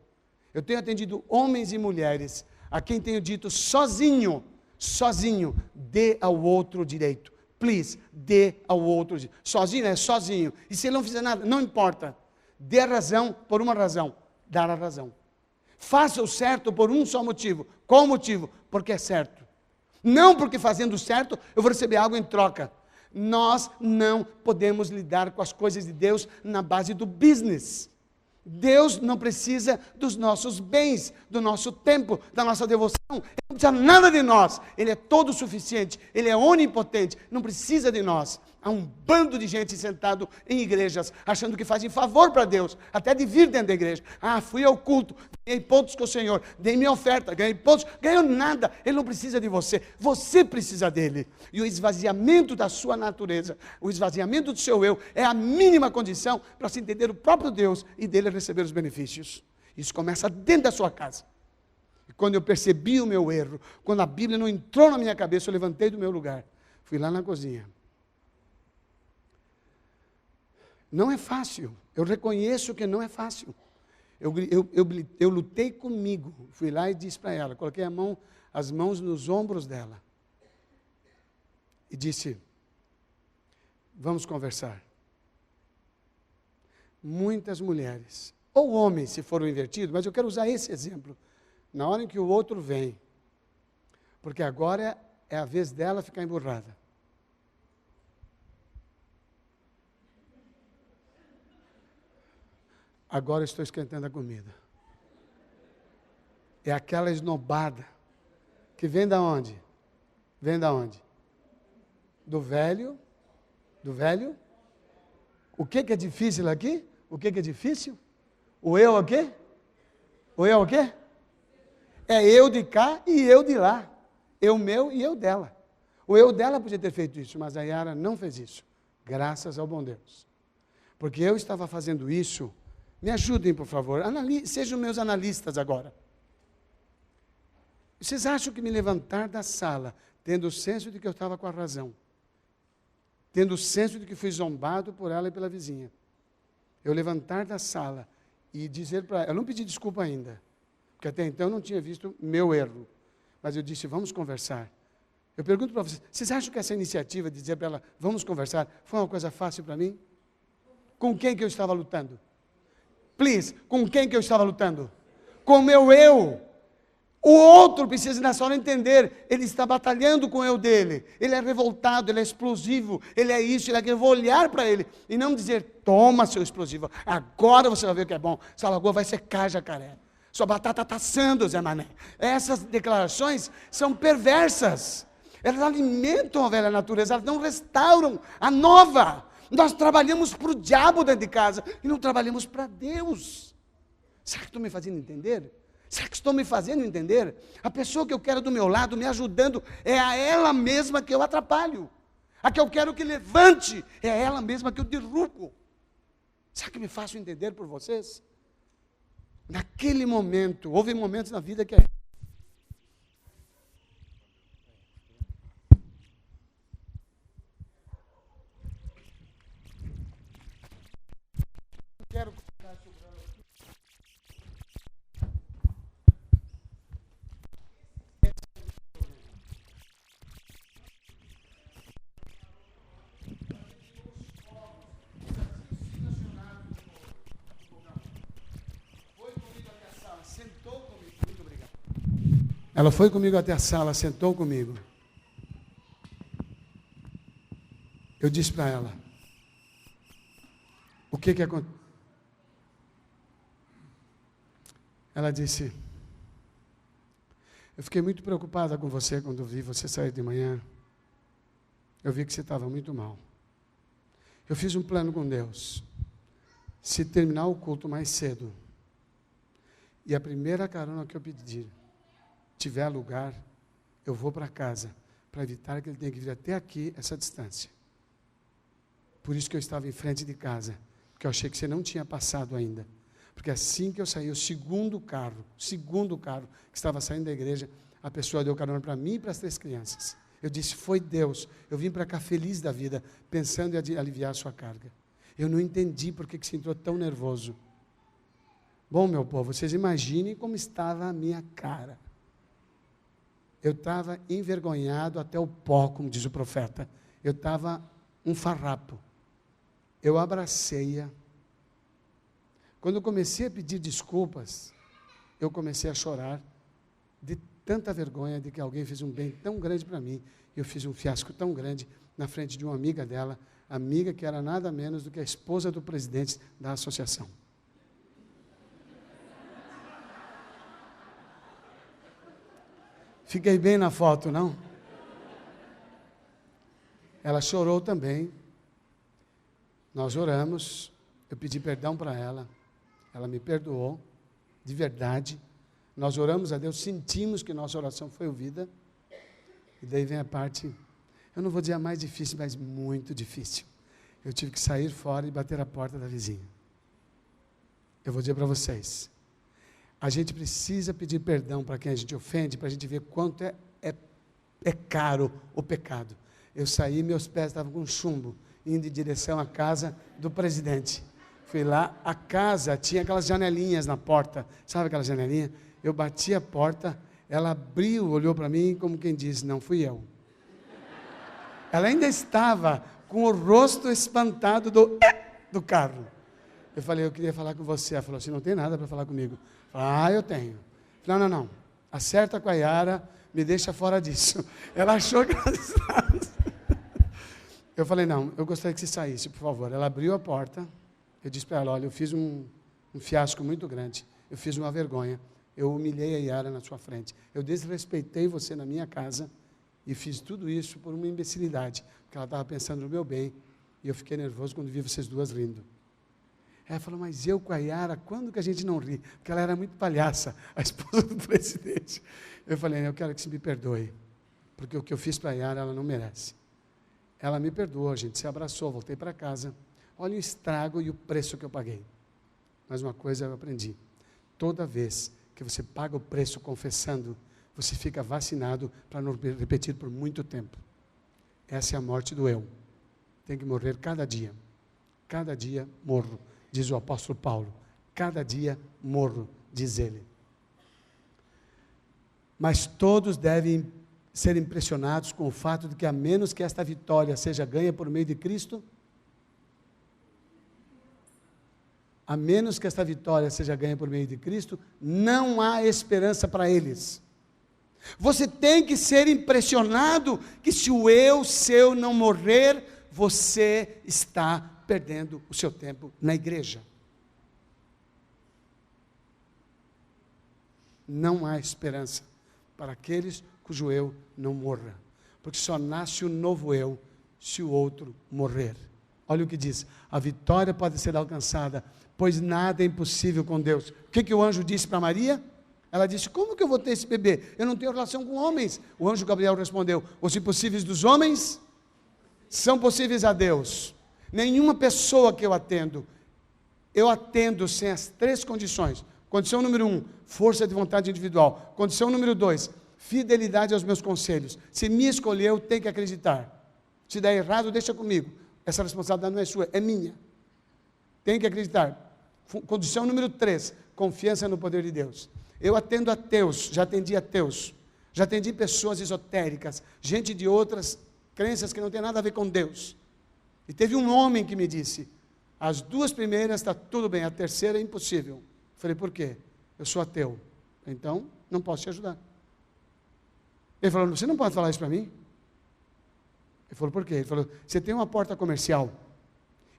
Eu tenho atendido homens e mulheres a quem tenho dito sozinho, dê ao outro o direito. Please, dê ao outro o direito. Sozinho é sozinho. E se ele não fizer nada, não importa. Dê a razão por uma razão, dar a razão. Faça o certo por um só motivo. Qual o motivo? Porque é certo. Não porque fazendo o certo eu vou receber algo em troca. Nós não podemos lidar com as coisas de Deus na base do business. Deus não precisa dos nossos bens, do nosso tempo, da nossa devoção. Ele não precisa nada de nós. Ele é todo suficiente, Ele é onipotente, não precisa de nós. Há um bando de gente sentado em igrejas, achando que fazem favor para Deus, até de vir dentro da igreja. Fui ao culto, ganhei pontos com o Senhor, dei minha oferta, ganhei pontos, ganhou nada. Ele não precisa de você, você precisa dele. E o esvaziamento da sua natureza, o esvaziamento do seu eu, é a mínima condição para se entender o próprio Deus e dele receber os benefícios. Isso começa dentro da sua casa. E quando eu percebi o meu erro, quando a Bíblia não entrou na minha cabeça, eu levantei do meu lugar, fui lá na cozinha. Não é fácil, eu reconheço que não é fácil. Eu lutei comigo, fui lá e disse para ela, coloquei as mãos nos ombros dela. E disse, vamos conversar. Muitas mulheres, ou homens se foram invertidos, mas eu quero usar esse exemplo. Na hora em que o outro vem, porque agora é a vez dela ficar emburrada. Agora estou esquentando a comida. É aquela esnobada que vem da onde? Vem da onde? Do velho. Do velho. O que é difícil aqui? O que é difícil? O eu aqui? O eu aqui? É eu de cá e eu de lá. Eu meu e eu dela. O eu dela podia ter feito isso, mas a Yara não fez isso. Graças ao bom Deus. Porque eu estava fazendo isso. Me ajudem, por favor. Sejam meus analistas agora. Vocês acham que me levantar da sala, tendo o senso de que eu estava com a razão, tendo o senso de que fui zombado por ela e pela vizinha, eu levantar da sala e dizer para ela, eu não pedi desculpa ainda, porque até então eu não tinha visto meu erro, mas eu disse, vamos conversar. Eu pergunto para vocês acham que essa iniciativa de dizer para ela, vamos conversar, foi uma coisa fácil para mim? Com quem que eu estava lutando? Please, com quem que eu estava lutando? Com o meu eu. O outro precisa nessa hora entender, ele está batalhando com o eu dele, ele é revoltado, ele é explosivo, ele é isso, ele é aquilo. Eu vou olhar para ele e não dizer, toma seu explosivo, agora você vai ver o que é bom, sua lagoa vai secar jacaré, sua batata está assando, Zé Mané. Essas declarações são perversas, elas alimentam a velha natureza, elas não restauram a nova. Nós trabalhamos para o diabo dentro de casa e não trabalhamos para Deus. Será que estou me fazendo entender? Será que estou me fazendo entender? A pessoa que eu quero do meu lado, me ajudando, é a ela mesma que eu atrapalho. A que eu quero que levante, é a ela mesma que eu derrubo. Será que me faço entender por vocês? Naquele momento, houve momentos na vida que é... Quero colocar sobre ela aqui. Sentou comigo, muito obrigado. Ela foi comigo até a sala, sentou comigo. Eu disse para ela, o que aconteceu? Ela disse, eu fiquei muito preocupada com você quando vi você sair de manhã. Eu vi que você estava muito mal. Eu fiz um plano com Deus. Se terminar o culto mais cedo, e a primeira carona que eu pedir tiver lugar, eu vou para casa, para evitar que ele tenha que vir até aqui, essa distância. Por isso que eu estava em frente de casa, porque eu achei que você não tinha passado ainda. Porque assim que eu saí, o segundo carro que estava saindo da igreja, a pessoa deu carona para mim e para as 3 crianças. Eu disse, foi Deus, eu vim para cá feliz da vida, pensando em aliviar a sua carga. Eu não entendi por que você entrou tão nervoso. Bom, meu povo, vocês imaginem como estava a minha cara. Eu estava envergonhado até o pó, como diz o profeta. Eu estava um farrapo. Eu abracei-a. Quando eu comecei a pedir desculpas, eu comecei a chorar de tanta vergonha de que alguém fez um bem tão grande para mim. Eu fiz um fiasco tão grande na frente de uma amiga dela, amiga que era nada menos do que a esposa do presidente da associação. Fiquei bem na foto, não? Ela chorou também. Nós oramos, eu pedi perdão para ela. Ela me perdoou, de verdade. Nós oramos a Deus, sentimos que nossa oração foi ouvida. E daí vem a parte, eu não vou dizer a mais difícil, mas muito difícil. Eu tive que sair fora e bater a porta da vizinha. Eu vou dizer para vocês, a gente precisa pedir perdão para quem a gente ofende, para a gente ver quanto é caro o pecado. Eu saí, meus pés estavam com chumbo, indo em direção à casa do presidente. Fui lá, a casa tinha aquelas janelinhas na porta, sabe aquela janelinha? Eu bati a porta, ela abriu, olhou para mim como quem diz, não fui eu. Ela ainda estava com o rosto espantado do carro. Eu falei, eu queria falar com você. Ela falou assim, não tem nada para falar comigo. Eu falei, eu tenho. Eu falei, não. acerta com a Yara, me deixa fora disso. Ela achou que ela estava... Eu falei, não, eu gostaria que você saísse, por favor. Ela abriu a porta, eu disse para ela, olha, eu fiz um fiasco muito grande, eu fiz uma vergonha, eu humilhei a Yara na sua frente, eu desrespeitei você na minha casa e fiz tudo isso por uma imbecilidade, porque ela estava pensando no meu bem, e eu fiquei nervoso quando vi vocês duas rindo. Ela falou, mas eu com a Yara, quando que a gente não ri? Porque ela era muito palhaça, a esposa do presidente. Eu falei, eu quero que você me perdoe, porque o que eu fiz para a Yara, ela não merece. Ela me perdoou, a gente se abraçou, voltei para casa. Olha o estrago e o preço que eu paguei. Mas uma coisa eu aprendi, toda vez que você paga o preço confessando, você fica vacinado para não repetir por muito tempo. Essa é a morte do eu. Tem que morrer cada dia. Cada dia morro, diz o apóstolo Paulo. Cada dia morro, diz ele. Mas todos devem ser impressionados com o fato de que, a menos que esta vitória seja ganha por meio de Cristo, a menos que esta vitória seja ganha por meio de Cristo, não há esperança para eles. Você tem que ser impressionado que se o eu seu não morrer, você está perdendo o seu tempo na igreja. Não há esperança para aqueles cujo eu não morra, porque só nasce o novo eu se o outro morrer. Olha o que diz, a vitória pode ser alcançada, pois nada é impossível com Deus. O que o anjo disse para Maria? Ela disse, como que eu vou ter esse bebê? Eu não tenho relação com homens. O anjo Gabriel respondeu, os impossíveis dos homens são possíveis a Deus. Nenhuma pessoa que eu atendo sem as 3 condições. Condição número 1, força de vontade individual. Condição número 2, fidelidade aos meus conselhos. Se me escolheu, tem que acreditar. Se der errado, deixa comigo. Essa responsabilidade não é sua, é minha. Tem que acreditar. Condição número 3, confiança no poder de Deus. Eu atendo ateus, já atendi ateus, já atendi pessoas esotéricas, gente de outras crenças que não tem nada a ver com Deus. E teve um homem que me disse, as 2 primeiras está tudo bem, a terceira é impossível. Eu falei, por quê? Eu sou ateu, então não posso te ajudar. Ele falou, você não pode falar isso para mim? Ele falou, por quê? Ele falou, você tem uma porta comercial,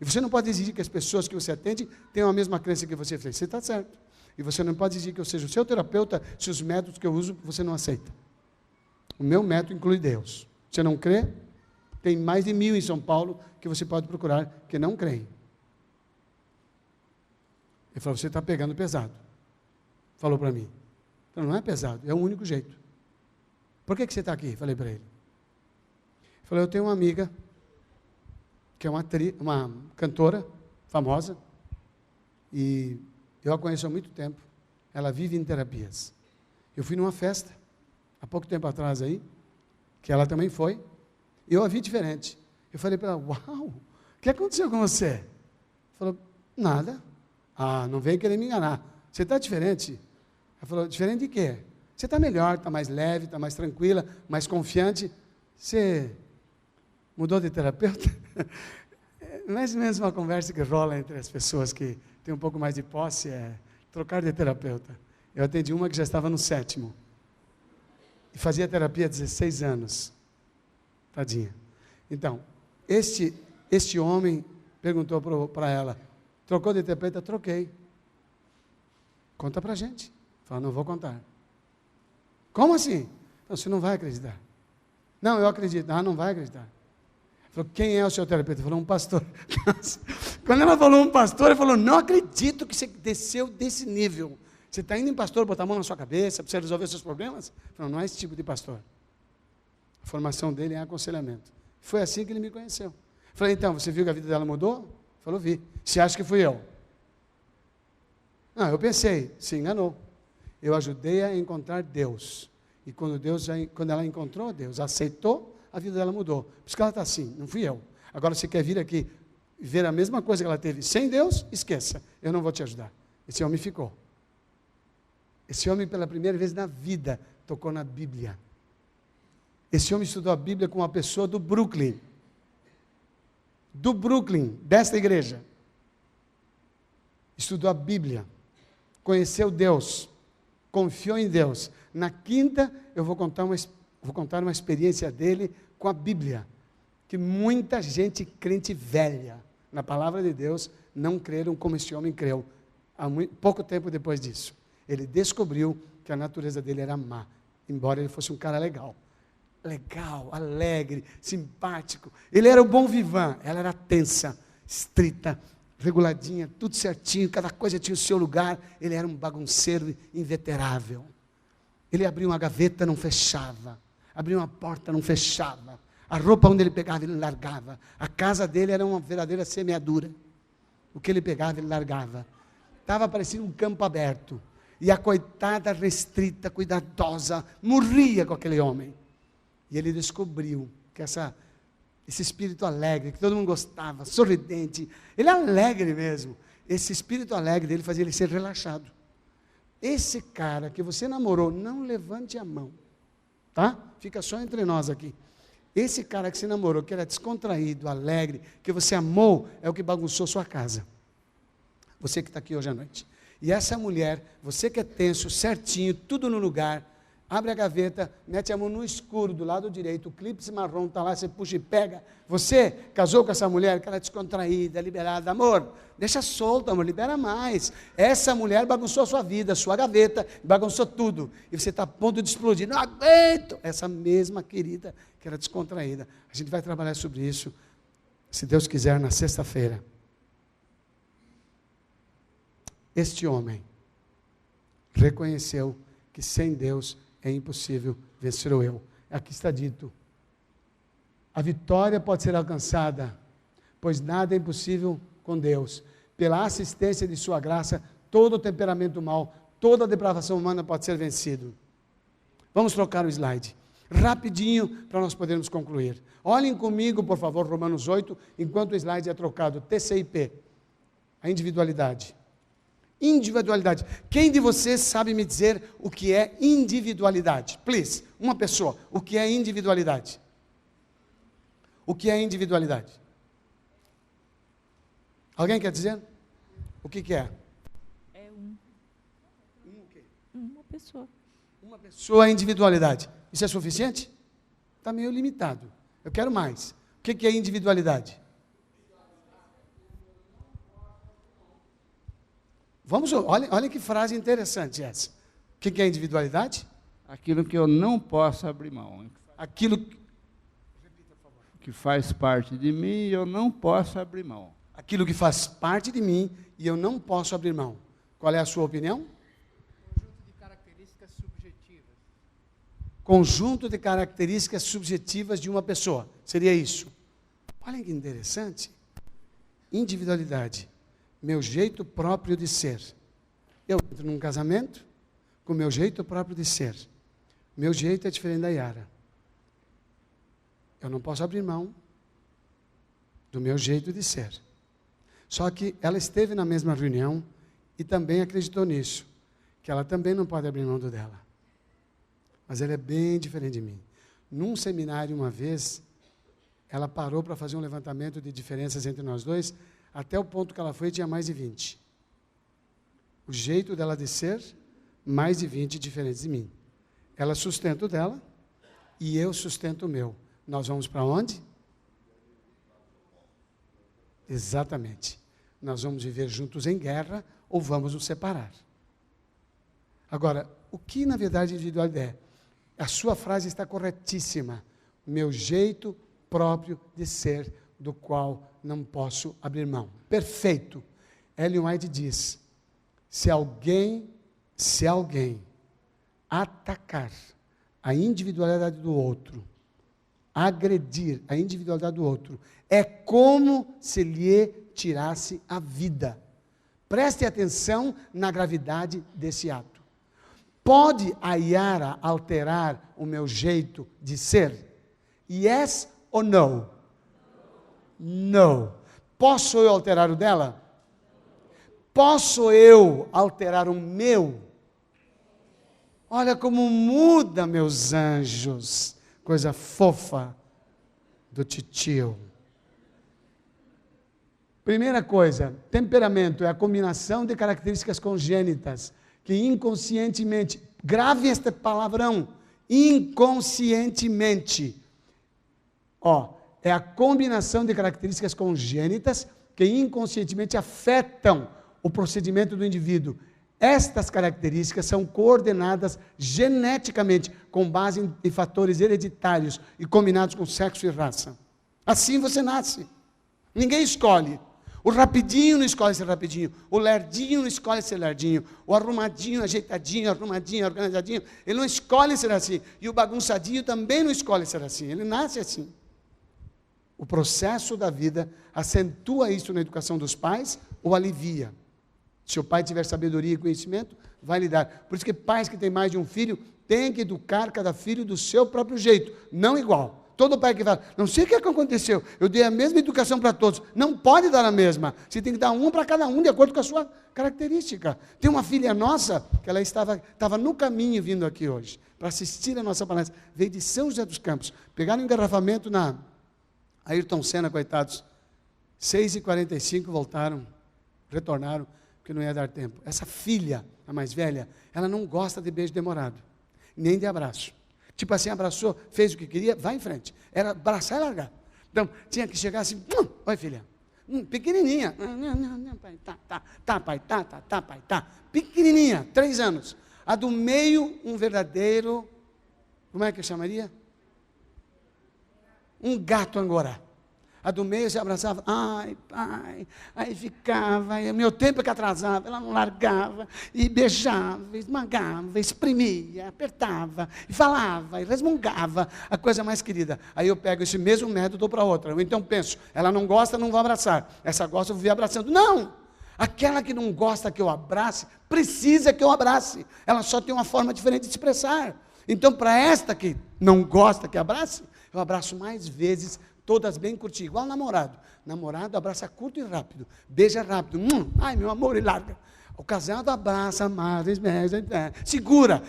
e você não pode exigir que as pessoas que você atende tenham a mesma crença que você fez. Você está certo. E você não pode exigir que eu seja o seu terapeuta se os métodos que eu uso você não aceita. O meu método inclui Deus. Você não crê? Tem mais de 1000 em São Paulo que você pode procurar que não creem. Ele falou, você está pegando pesado. Falou para mim. Então não é pesado, é o único jeito. Por que você está aqui? Falei para ele. Ele falou, eu tenho uma amiga que é uma cantora famosa, e eu a conheço há muito tempo, ela vive em terapias. Eu fui numa festa, há pouco tempo atrás aí, que ela também foi, e eu a vi diferente. Eu falei para ela, uau, o que aconteceu com você? Ela falou, nada. Ah, não veio querer me enganar. Você está diferente? Ela falou, diferente de quê? Você está melhor, está mais leve, está mais tranquila, mais confiante. Você mudou de terapeuta? É mais ou menos uma conversa que rola entre as pessoas que têm um pouco mais de posse, é trocar de terapeuta. Eu atendi uma que já estava no 7º. E fazia terapia há 16 anos. Tadinha. Então, este homem perguntou para ela, trocou de terapeuta? Troquei. Conta para a gente. Falou, não vou contar. Como assim? Então, você não vai acreditar. Não, eu acredito. Ah, não vai acreditar. Falou, quem é o seu terapeuta? Falou, um pastor. Quando ela falou um pastor, ele falou, não acredito que você desceu desse nível. Você está indo em pastor, botar a mão na sua cabeça, para você resolver os seus problemas? Falou, não é esse tipo de pastor. A formação dele é aconselhamento. Foi assim que ele me conheceu. Falei, então, você viu que a vida dela mudou? Falou, vi. Você acha que fui eu? Não, eu pensei, se enganou. Eu ajudei a encontrar Deus. E quando ela encontrou Deus, aceitou, a vida dela mudou. Por isso que ela está assim, não fui eu. Agora você quer vir aqui ver a mesma coisa que ela teve sem Deus? Esqueça, eu não vou te ajudar. Esse homem ficou. Esse homem, pela primeira vez na vida, tocou na Bíblia. Esse homem estudou a Bíblia com uma pessoa do Brooklyn. Do Brooklyn, desta igreja. Estudou a Bíblia. Conheceu Deus. Confiou em Deus. Na quinta, eu vou contar uma experiência dele com a Bíblia, que muita gente crente velha na palavra de Deus não creram como esse homem creu. Pouco tempo depois disso, ele descobriu que a natureza dele era má, embora ele fosse um cara legal, alegre, simpático. Ele era o bom vivant, ela era tensa, estrita, reguladinha, tudo certinho, cada coisa tinha o seu lugar. Ele era um bagunceiro inveterável. Ele abria uma gaveta, não fechava, abria uma porta, não fechava, a roupa onde ele pegava, ele largava. A casa dele era uma verdadeira semeadura, o que ele pegava, ele largava. Estava parecendo um campo aberto, e a coitada restrita, cuidadosa, morria com aquele homem. E ele descobriu que esse espírito alegre, que todo mundo gostava, sorridente, ele é alegre mesmo, esse espírito alegre dele fazia ele ser relaxado. Esse cara que você namorou, não levante a mão, tá? Fica só entre nós aqui. Esse cara que você namorou, que era descontraído, alegre, que você amou, é o que bagunçou sua casa. Você que está aqui hoje à noite. E essa mulher, você que é tenso, certinho, tudo no lugar, abre a gaveta, mete a mão no escuro, do lado direito, o clipe marrom está lá, você puxa e pega. Você casou com essa mulher, que ela é descontraída, liberada. Amor, deixa solto, amor, libera mais. Essa mulher bagunçou a sua vida, a sua gaveta, bagunçou tudo. E você está a ponto de explodir. Não aguento! Essa mesma querida, que era descontraída. A gente vai trabalhar sobre isso, se Deus quiser, na sexta-feira. Este homem reconheceu que sem Deus é impossível vencer o eu. Aqui está dito: a vitória pode ser alcançada, pois nada é impossível com Deus. Pela assistência de sua graça, todo o temperamento mau, toda a depravação humana pode ser vencido. Vamos trocar o slide, rapidinho, para nós podermos concluir. Olhem comigo, por favor, Romanos 8, enquanto o slide é trocado. TCIP, a individualidade. Individualidade. Quem de vocês sabe me dizer o que é individualidade? Please, uma pessoa. O que é individualidade? O que é individualidade? Alguém quer dizer? O que é? É O quê? uma pessoa. Uma pessoa é individualidade. Isso é suficiente? Está meio limitado. Eu quero mais. O que é individualidade? Olha que frase interessante essa. O que é individualidade? Aquilo que eu não posso abrir mão. Aquilo que faz parte de mim e eu não posso abrir mão. Aquilo que faz parte de mim e eu não posso abrir mão. Qual é a sua opinião? Conjunto de características subjetivas. Conjunto de características subjetivas de uma pessoa. Seria isso. Olha que interessante. Individualidade. Meu jeito próprio de ser. Eu entro num casamento com o meu jeito próprio de ser. Meu jeito é diferente da Yara. Eu não posso abrir mão do meu jeito de ser. Só que ela esteve na mesma reunião e também acreditou nisso, que ela também não pode abrir mão do dela. Mas ela é bem diferente de mim. Num seminário, uma vez, ela parou para fazer um levantamento de diferenças entre nós dois. Até o ponto que ela foi, tinha mais de 20. O jeito dela de ser, mais de 20 diferentes de mim. Ela sustenta o dela e eu sustento o meu. Nós vamos para onde? Exatamente. Nós vamos viver juntos em guerra ou vamos nos separar. Agora, o que na verdade individualidade é? A sua frase está corretíssima. Meu jeito próprio de ser, do qual não posso abrir mão. Perfeito. Ellen White diz, se alguém atacar a individualidade do outro, agredir a individualidade do outro, é como se lhe tirasse a vida. Preste atenção na gravidade desse ato. Pode a Yara alterar o meu jeito de ser? Yes ou no? Não. Posso eu alterar o dela? Posso eu alterar o meu? Olha como muda, meus anjos. Coisa fofa do titio. Primeira coisa, temperamento é a combinação de características congênitas que inconscientemente grave este palavrão, inconscientemente. É a combinação de características congênitas que inconscientemente afetam o procedimento do indivíduo. Estas características são coordenadas geneticamente com base em fatores hereditários e combinados com sexo e raça. Assim você nasce. Ninguém escolhe. O rapidinho não escolhe ser rapidinho. O lerdinho não escolhe ser lerdinho. O arrumadinho, ajeitadinho, organizadinho. Ele não escolhe ser assim. E o bagunçadinho também não escolhe ser assim. Ele nasce assim. O processo da vida acentua isso na educação dos pais ou alivia. Se o pai tiver sabedoria e conhecimento, vai lhe dar. Por isso que pais que têm mais de um filho têm que educar cada filho do seu próprio jeito, não igual. Todo pai que fala, não sei o que aconteceu, eu dei a mesma educação para todos. Não pode dar a mesma. Você tem que dar um para cada um, de acordo com a sua característica. Tem uma filha nossa, que ela estava no caminho vindo aqui hoje, para assistir a nossa palestra. Veio de São José dos Campos. Pegaram um engarrafamento na Ayrton Senna, coitados. 6h45 voltaram, retornaram, porque não ia dar tempo. Essa filha, a mais velha, ela não gosta de beijo demorado, nem de abraço. Tipo assim, abraçou, fez o que queria, vai em frente. Era abraçar e largar. Então, tinha que chegar assim, oi filha, pequenininha. Não, pai, pai, pai, pequenininha, 3 anos. A do meio, um verdadeiro, como é que eu chamaria? Um gato angorá. A do meio se abraçava, ai, pai, aí ficava, aí, meu tempo é que atrasava, ela não largava, e beijava, esmagava, exprimia, apertava, e falava, e resmungava, a coisa mais querida. Aí eu pego esse mesmo método, dou para outra. Eu então penso, ela não gosta, não vou abraçar. Essa gosta, eu vou vir abraçando. Não! Aquela que não gosta que eu abrace, precisa que eu abrace. Ela só tem uma forma diferente de expressar. Então, para esta que não gosta que abrace, eu abraço mais vezes, todas bem curtinhas, igual namorado. Namorado abraça curto e rápido, beija rápido, ai meu amor, e larga. O casado abraça, amada, segura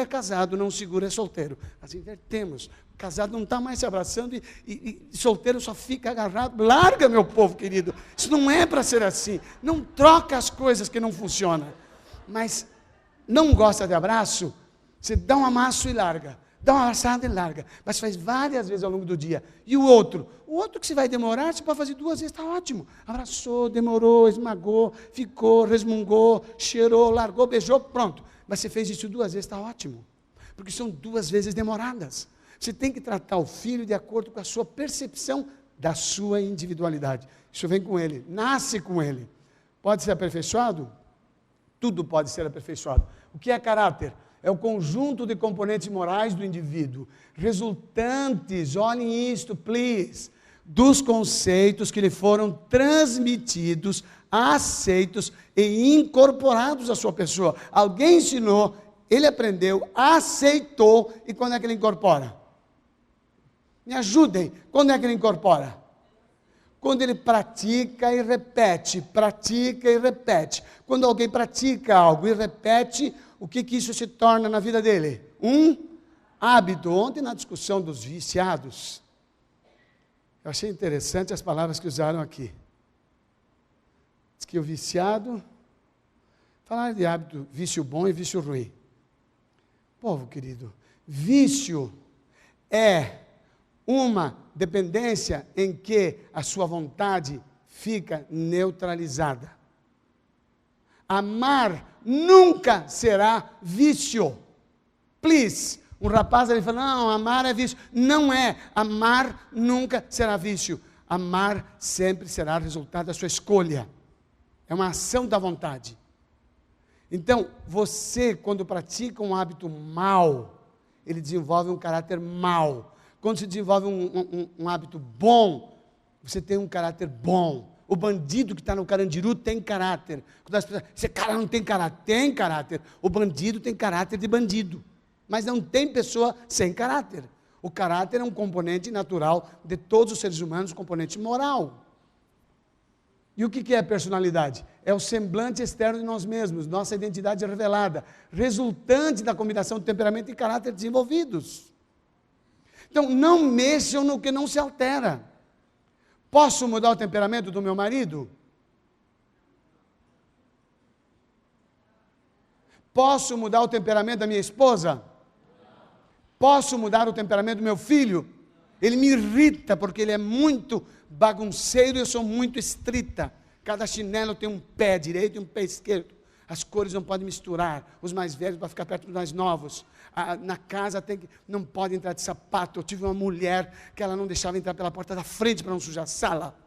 é casado, não segura é solteiro. Nós invertemos, o casado não está mais se abraçando e solteiro só fica agarrado. Larga, meu povo querido, isso não é para ser assim, não troca as coisas que não funcionam. Mas não gosta de abraço, você dá um amasso e larga. Dá uma abraçada e larga, mas faz várias vezes ao longo do dia. E o outro que se vai demorar, você pode fazer 2 vezes, está ótimo. Abraçou, demorou, esmagou, ficou, resmungou, cheirou, largou, beijou, pronto. Mas você fez isso 2 vezes, está ótimo. Porque são 2 vezes demoradas. Você tem que tratar o filho de acordo com a sua percepção da sua individualidade. Isso vem com ele, nasce com ele. Pode ser aperfeiçoado? Tudo pode ser aperfeiçoado. O que é caráter? É o conjunto de componentes morais do indivíduo, resultantes, olhem isto, please, dos conceitos que lhe foram transmitidos, aceitos e incorporados à sua pessoa. Alguém ensinou, ele aprendeu, aceitou, e quando é que ele incorpora? Me ajudem, quando é que ele incorpora? Quando ele pratica e repete, pratica e repete. Quando alguém pratica algo e repete, o que isso se torna na vida dele? Um hábito. Ontem, na discussão dos viciados, eu achei interessante as palavras que usaram aqui. Diz que o viciado, falaram de hábito, vício bom e vício ruim. Povo querido, vício é uma dependência em que a sua vontade fica neutralizada. Amar nunca será vício. Please. Um rapaz ele fala, não, amar é vício. Não é. Amar nunca será vício. Amar sempre será resultado da sua escolha. É uma ação da vontade. Então, você, quando pratica um hábito mau, ele desenvolve um caráter mau. Quando se desenvolve um hábito bom, você tem um caráter bom. O bandido que está no Carandiru tem caráter. Quando as pessoas, esse cara não tem caráter. Tem caráter. O bandido tem caráter de bandido. Mas não tem pessoa sem caráter. O caráter é um componente natural de todos os seres humanos, um componente moral. E o que é a personalidade? É o semblante externo de nós mesmos, nossa identidade revelada, resultante da combinação de temperamento e caráter desenvolvidos. Então, não mexam no que não se altera. Posso mudar o temperamento do meu marido? Posso mudar o temperamento da minha esposa? Posso mudar o temperamento do meu filho? Ele me irrita porque ele é muito bagunceiro e eu sou muito estrita. Cada chinelo tem um pé direito e um pé esquerdo. As cores não podem misturar. Os mais velhos para ficar perto dos mais novos. Na casa não pode entrar de sapato. Eu tive uma mulher que ela não deixava entrar pela porta da frente para não sujar a sala.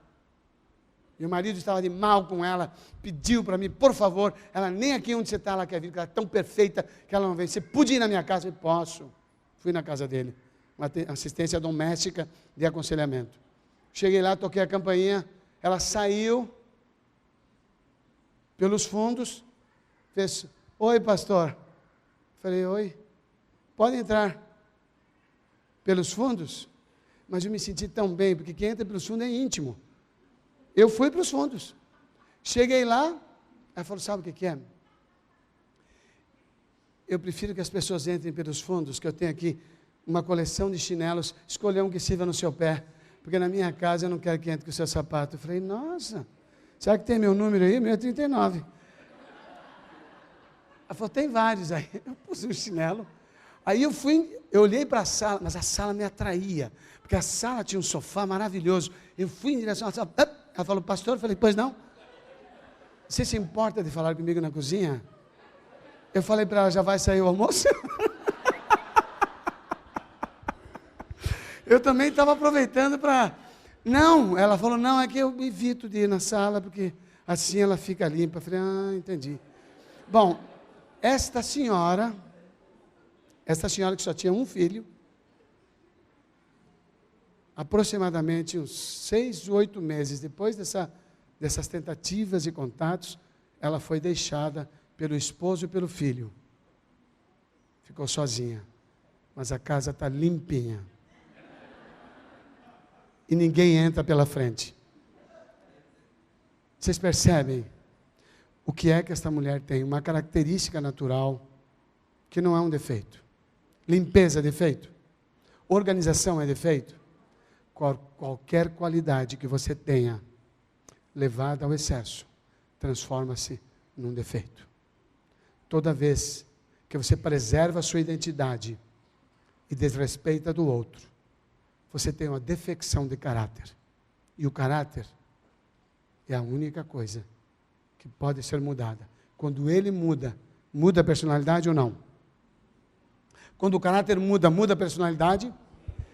Meu marido estava de mal com ela, pediu para mim, por favor, ela nem aqui onde você está, ela quer vir, porque ela é tão perfeita que ela não vem. Você podia ir na minha casa? Eu posso. Fui na casa dele, uma assistência doméstica de aconselhamento. Cheguei lá, toquei a campainha, ela saiu pelos fundos, fez, oi pastor. Falei, oi, pode entrar. Pelos fundos? Mas eu me senti tão bem, porque quem entra pelos fundos é íntimo. Eu fui para os fundos. Cheguei lá, ela falou, sabe o que é? Eu prefiro que as pessoas entrem pelos fundos, que eu tenho aqui uma coleção de chinelos, escolher um que sirva no seu pé, porque na minha casa eu não quero que entre com o seu sapato. Eu falei, nossa, será que tem meu número aí? Meu é 39. Ela falou, tem vários aí. Eu pus um chinelo. Aí eu olhei para a sala, mas a sala me atraía, porque a sala tinha um sofá maravilhoso. Eu fui em direção à sala, ela falou, pastor, eu falei, pois não? Você se importa de falar comigo na cozinha? Eu falei para ela, já vai sair o almoço? Eu também estava aproveitando para... Não, ela falou, não, é que eu evito de ir na sala, porque assim ela fica limpa. Eu falei, entendi. Bom, esta senhora que só tinha um filho, aproximadamente uns 6, 8 meses depois dessas tentativas e contatos, ela foi deixada pelo esposo e pelo filho. Ficou sozinha. Mas a casa está limpinha. E ninguém entra pela frente. Vocês percebem o que é que esta mulher tem? Uma característica natural que não é um defeito. Limpeza é defeito? Organização é defeito? Qualquer qualidade que você tenha levada ao excesso, transforma-se num defeito. Toda vez que você preserva a sua identidade e desrespeita do outro, você tem uma defecção de caráter. E o caráter é a única coisa que pode ser mudada. Quando ele muda a personalidade ou não? Quando o caráter muda a personalidade?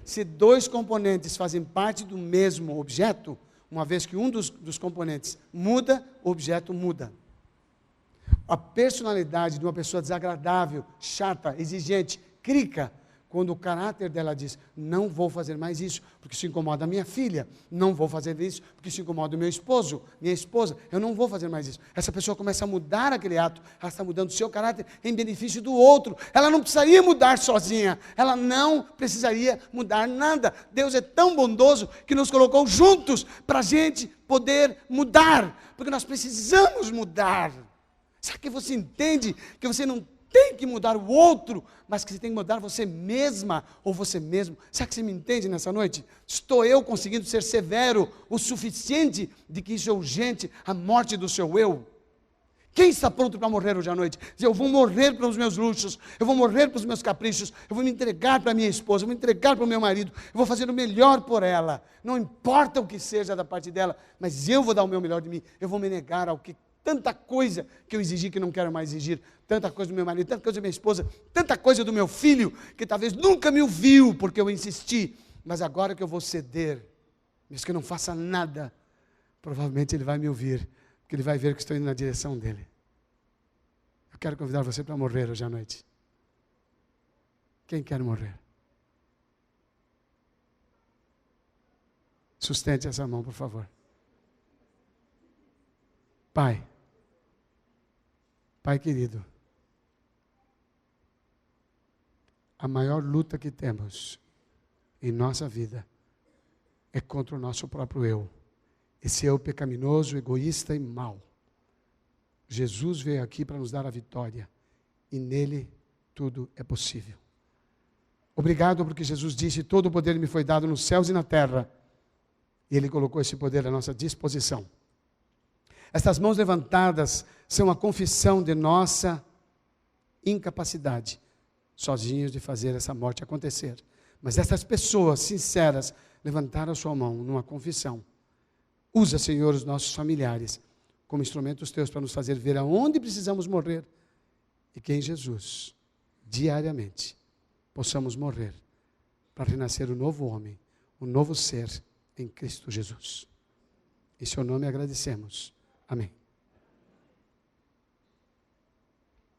Se dois componentes fazem parte do mesmo objeto, uma vez que um dos componentes muda, o objeto muda. A personalidade de uma pessoa desagradável, chata, exigente, crica, quando o caráter dela diz, não vou fazer mais isso, porque isso incomoda a minha filha, não vou fazer isso, porque isso incomoda o meu esposo, minha esposa, eu não vou fazer mais isso. Essa pessoa começa a mudar aquele ato, ela está mudando o seu caráter em benefício do outro. Ela não precisaria mudar sozinha, ela não precisaria mudar nada. Deus é tão bondoso que nos colocou juntos para a gente poder mudar, porque nós precisamos mudar. Será que você entende que você não tem que mudar o outro, mas que você tem que mudar você mesma ou você mesmo? Será que você me entende nessa noite? Estou eu conseguindo ser severo o suficiente de que isso é urgente, a morte do seu eu? Quem está pronto para morrer hoje à noite? Dizer, eu vou morrer para os meus luxos, eu vou morrer para os meus caprichos, eu vou me entregar para a minha esposa, eu vou me entregar para o meu marido, eu vou fazer o melhor por ela, não importa o que seja da parte dela, mas eu vou dar o meu melhor de mim, eu vou me negar ao que tanta coisa que eu exigi que não quero mais exigir, tanta coisa do meu marido, tanta coisa da minha esposa, tanta coisa do meu filho, que talvez nunca me ouviu porque eu insisti, mas agora que eu vou ceder, mesmo que eu não faça nada, provavelmente ele vai me ouvir, porque ele vai ver que estou indo na direção dele. Eu quero convidar você para morrer hoje à noite. Quem quer morrer? Sustente essa mão, por favor. Pai querido, a maior luta que temos em nossa vida é contra o nosso próprio eu. Esse eu pecaminoso, egoísta e mau. Jesus veio aqui para nos dar a vitória e nele tudo é possível. Obrigado porque Jesus disse, todo o poder me foi dado nos céus e na terra. E Ele colocou esse poder à nossa disposição. Estas mãos levantadas são a confissão de nossa incapacidade, sozinhos, de fazer essa morte acontecer. Mas essas pessoas sinceras levantaram a sua mão numa confissão. Usa, Senhor, os nossos familiares como instrumentos teus para nos fazer ver aonde precisamos morrer e que em Jesus, diariamente, possamos morrer para renascer o novo homem, o novo ser em Cristo Jesus. Em seu nome agradecemos. Amém.